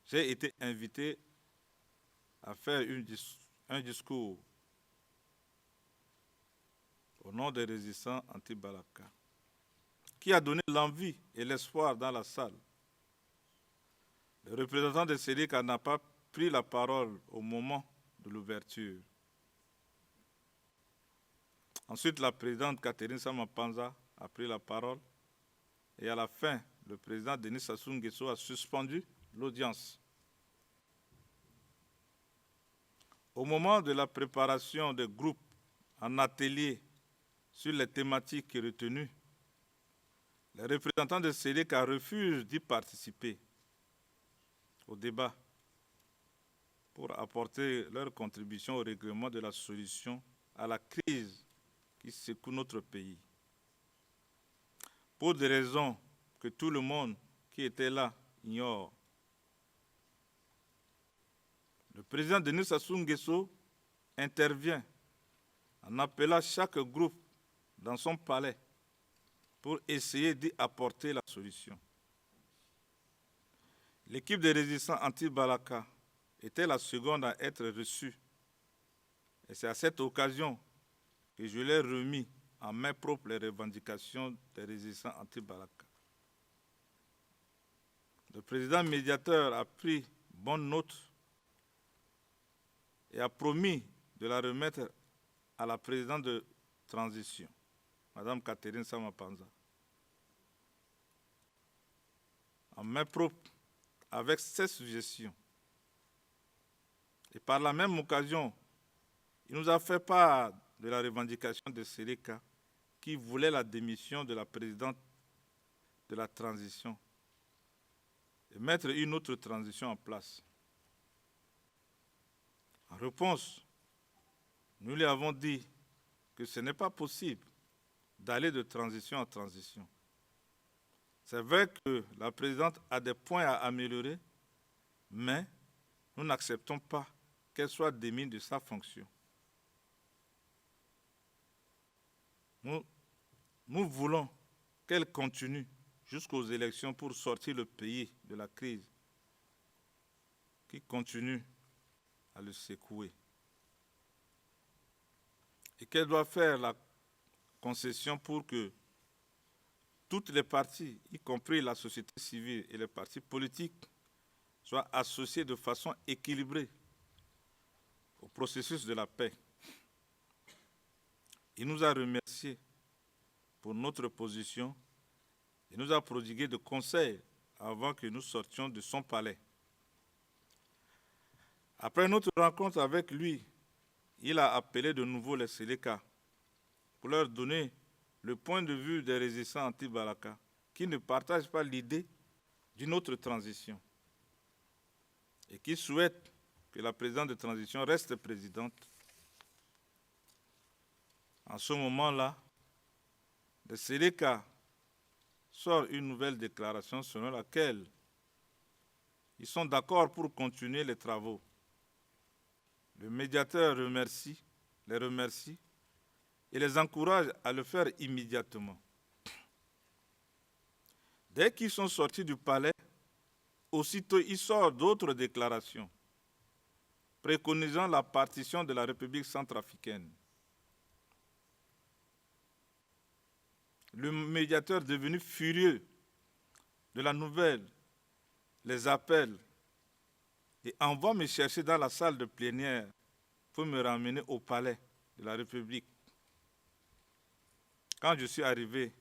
[SPEAKER 3] j'ai été invité à faire un discours au nom des résistants anti-Balaka, qui a donné l'envie et l'espoir dans la salle. Le représentant de Séléka n'a pas pris la parole au moment de l'ouverture. Ensuite, la présidente Catherine Samba-Panza a pris la parole et à la fin, le président Denis Sassou Nguesso a suspendu l'audience. Au moment de la préparation des groupes en atelier sur les thématiques retenues, les représentants de Séléka refusent d'y participer au débat pour apporter leur contribution au règlement de la solution à la crise qui secoue notre pays. Pour des raisons que tout le monde qui était là ignore. Le président Denis Sassou Nguesso intervient en appelant chaque groupe dans son palais pour essayer d'y apporter la solution. L'équipe des résistants anti-Balaka était la seconde à être reçue. Et c'est à cette occasion que je l'ai remis en main propre les revendications des résistants anti-Balaka. Le président médiateur a pris bonne note et a promis de la remettre à la présidente de transition, Mme Catherine Samba-Panza, en main propre avec ses suggestions. Et par la même occasion, il nous a fait part de la revendication de Séléka qui voulait la démission de la présidente de la transition et mettre une autre transition en place. réponse, nous lui avons dit que ce n'est pas possible d'aller de transition en transition. C'est vrai que la présidente a des points à améliorer, mais nous n'acceptons pas qu'elle soit démise de sa fonction. Nous voulons qu'elle continue jusqu'aux élections pour sortir le pays de la crise qui continue à le secouer. Et qu'elle doit faire la concession pour que toutes les parties, y compris la société civile et les partis politiques, soient associés de façon équilibrée au processus de la paix. Il nous a remerciés pour notre position et nous a prodigué de conseils avant que nous sortions de son palais. Après notre rencontre avec lui, il a appelé de nouveau les Séléka pour leur donner le point de vue des résistants anti-Balaka qui ne partagent pas l'idée d'une autre transition et qui souhaitent que la présidente de transition reste présidente. En ce moment-là, le Séléka sort une nouvelle déclaration selon laquelle ils sont d'accord pour continuer les travaux. Le médiateur les remercie et les encourage à le faire immédiatement. Dès qu'ils sont sortis du palais, aussitôt il sort d'autres déclarations préconisant la partition de la République centrafricaine. Le médiateur devenu furieux de la nouvelle les appelle et envoie me chercher dans la salle de plénière pour me ramener au palais de la République. Quand je suis arrivé,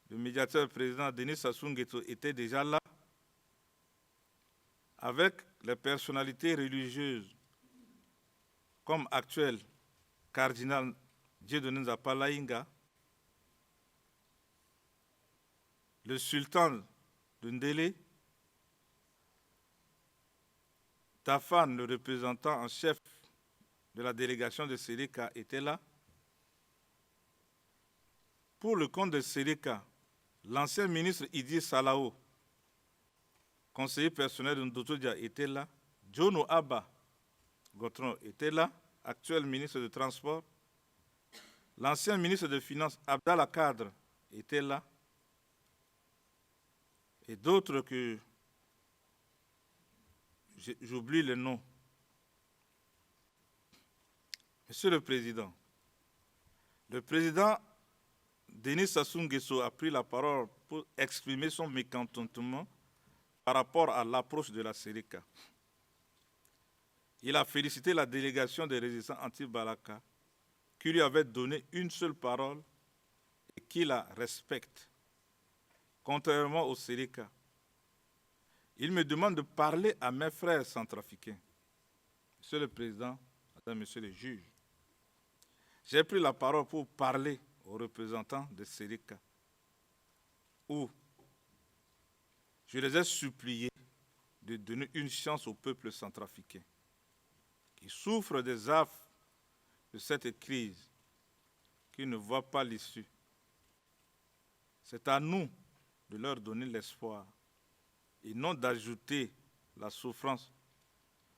[SPEAKER 3] le médiateur président Denis Sassou Nguesso était déjà là avec les personnalités religieuses comme actuel cardinal Dieudonné Nzapa Laïnga, le sultan de Ndélé, Tafan, le représentant en chef de la délégation de Séléka, était là. Pour le compte de Séléka, l'ancien ministre Idi Salao, conseiller personnel de Ndoto Dia, était là. Jono Abba Gotron était là, actuel ministre des Transports. L'ancien ministre des Finances, Abdallah Kadre, était là. Et d'autres que j'oublie le nom. Monsieur le Président Denis Sassou Nguesso a pris la parole pour exprimer son mécontentement par rapport à l'approche de la Séléka. Il a félicité la délégation des résistants anti-Balaka qui lui avait donné une seule parole et qui la respecte. Contrairement au Séléka, il me demande de parler à mes frères centrafricains. Monsieur le Président, Madame, Monsieur le juge, j'ai pris la parole pour parler aux représentants de Séléka, où je les ai suppliés de donner une chance au peuple centrafricain qui souffre des affres de cette crise, qui ne voit pas l'issue. C'est à nous de leur donner l'espoir et non d'ajouter la souffrance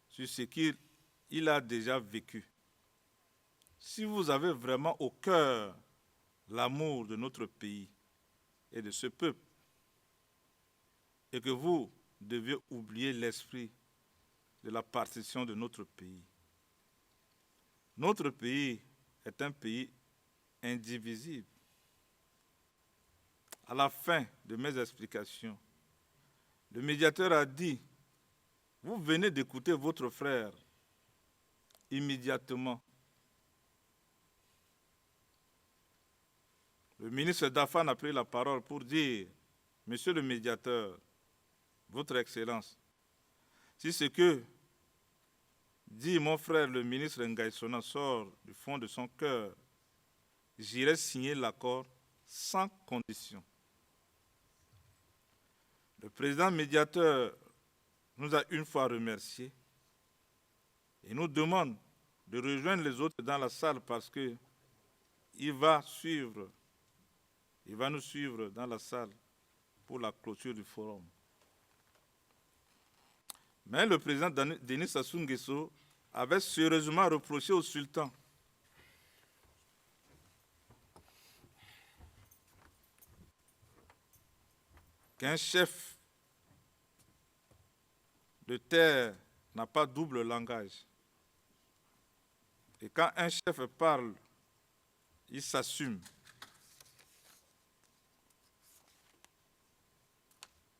[SPEAKER 3] sur ce qu'il a déjà vécu. Si vous avez vraiment au cœur l'amour de notre pays et de ce peuple, et que vous deviez oublier l'esprit de la partition de notre pays. Notre pays est un pays indivisible. À la fin de mes explications, le médiateur a dit, vous venez d'écouter votre frère immédiatement. Le ministre Dafan a pris la parole pour dire, Monsieur le médiateur, Votre Excellence, si ce que dit mon frère le ministre Ngaïsona sort du fond de son cœur, j'irai signer l'accord sans condition. Le président médiateur nous a une fois remerciés Il nous demande de rejoindre les autres dans la salle parce que il va nous suivre dans la salle pour la clôture du forum. Mais le président Denis Sassou Nguesso avait sérieusement reproché au sultan qu'un chef de terre n'a pas double langage. Et quand un chef parle, il s'assume.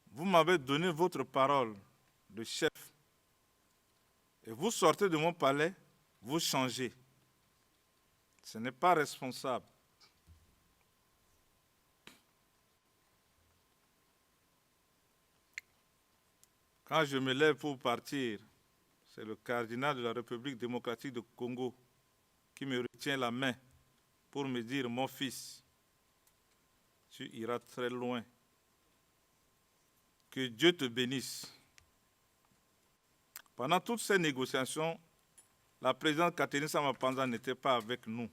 [SPEAKER 3] Vous m'avez donné votre parole de chef. Et vous sortez de mon palais, vous changez. Ce n'est pas responsable. Quand je me lève pour partir, c'est le cardinal de la République démocratique du Congo qui me retient la main pour me dire « Mon fils, tu iras très loin. Que Dieu te bénisse. » Pendant toutes ces négociations, la présidente Catherine Samba-Panza n'était pas avec nous.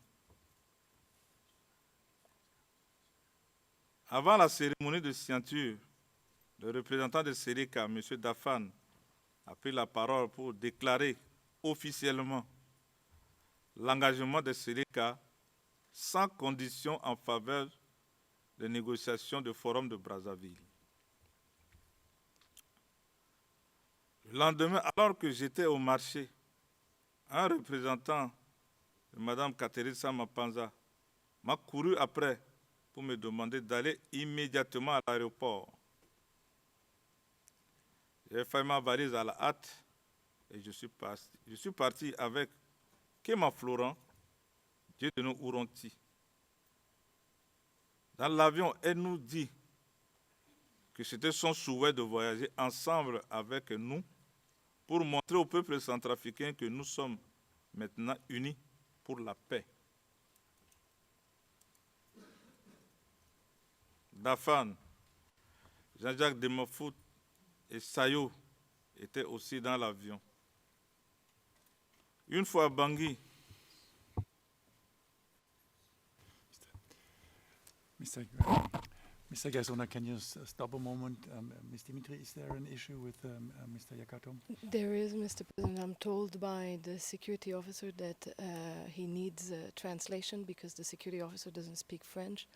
[SPEAKER 3] Avant la cérémonie de signature, le représentant de Séréka, M. Dafan, a pris la parole pour déclarer officiellement l'engagement de Séréka sans condition en faveur des négociations du Forum de Brazzaville. Le lendemain, alors que j'étais au marché, un représentant de Mme Catherine Samba-Panza m'a couru après pour me demander d'aller immédiatement à l'aéroport. J'ai fait ma valise à la hâte et je suis parti avec Kéma Florent, Dieu de nous Ouronti. Dans l'avion, elle nous dit que c'était son souhait de voyager ensemble avec nous pour montrer au peuple centrafricain que nous sommes maintenant unis pour la paix. Dafan, Jean-Jacques Demofout et Sayo étaient aussi dans l'avion. Une fois à Bangui,
[SPEAKER 2] Mr. Gassona, can you stop a moment? Ms. Dimitri, is there an issue with Mr. Yakatom?
[SPEAKER 4] There is, Mr. President. I'm told by the security officer that he needs translation because the security officer doesn't speak French.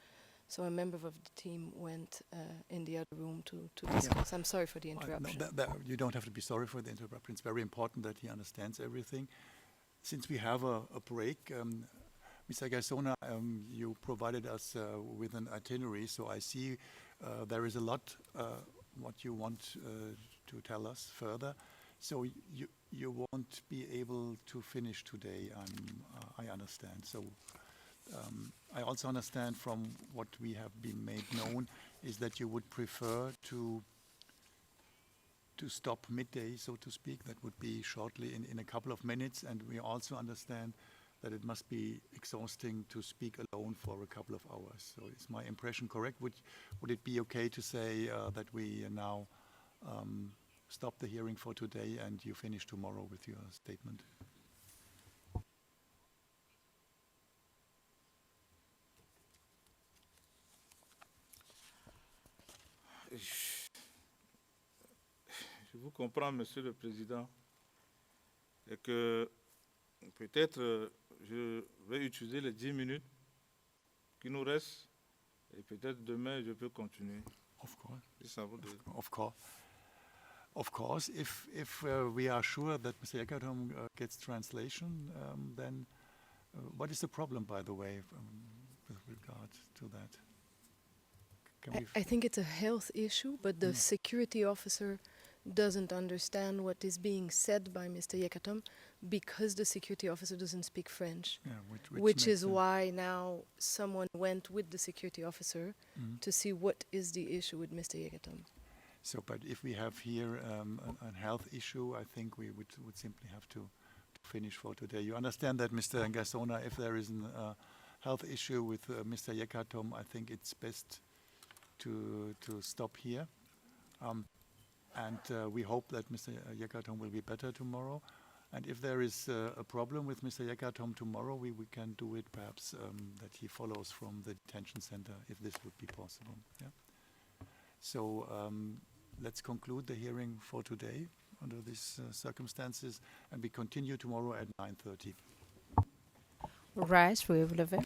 [SPEAKER 4] So a member of the team went in the other room to discuss. I'm sorry for the interruption.
[SPEAKER 2] No, you don't have to be sorry for the interruption. It's very important that he understands everything. Since we have a break, Mr. Gassona, you provided us with an itinerary, so I see there is a lot what you want to tell us further. So you won't be able to finish today, I understand. So I also understand from what we have been made known is that you would prefer to stop midday, so to speak. That would be shortly in a couple of minutes, and we also understand that it must be exhausting to speak alone for a couple of hours. So is my impression correct? Would it be okay to say that we now stop the hearing for today and you finish tomorrow with your statement?
[SPEAKER 3] Je vous comprends, Monsieur le Président, et que peut-être je vais utiliser les 10 minutes qui nous restent et peut-être demain je peux continuer.
[SPEAKER 2] Of course.
[SPEAKER 3] Si ça vous dit.
[SPEAKER 2] Of course, if we are sure that Mr. Yakatom gets translation, then what is the problem, by the way, with regard to that?
[SPEAKER 4] I think it's a health issue, but the security officer doesn't understand what is being said by Mr. Yakatom because the security officer doesn't speak French,
[SPEAKER 2] Yeah,
[SPEAKER 4] which is
[SPEAKER 2] makes
[SPEAKER 4] why now someone went with the security officer to see what is the issue with Mr. Yakatom.
[SPEAKER 2] So, but if we have here a health issue, I think we would simply have to finish for today. You understand that, Mr. Gassona, if there is a health issue with Mr. Yakatom, I think it's best to stop here. And we hope that Mr. Yakatom will be better tomorrow. And if there is a problem with Mr. Yekatom tomorrow, we can do it perhaps that he follows from the detention center, if this would be possible. Yeah. So let's conclude the hearing for today under these circumstances, and we continue tomorrow at 9:30.
[SPEAKER 1] Rise, vous vous levez.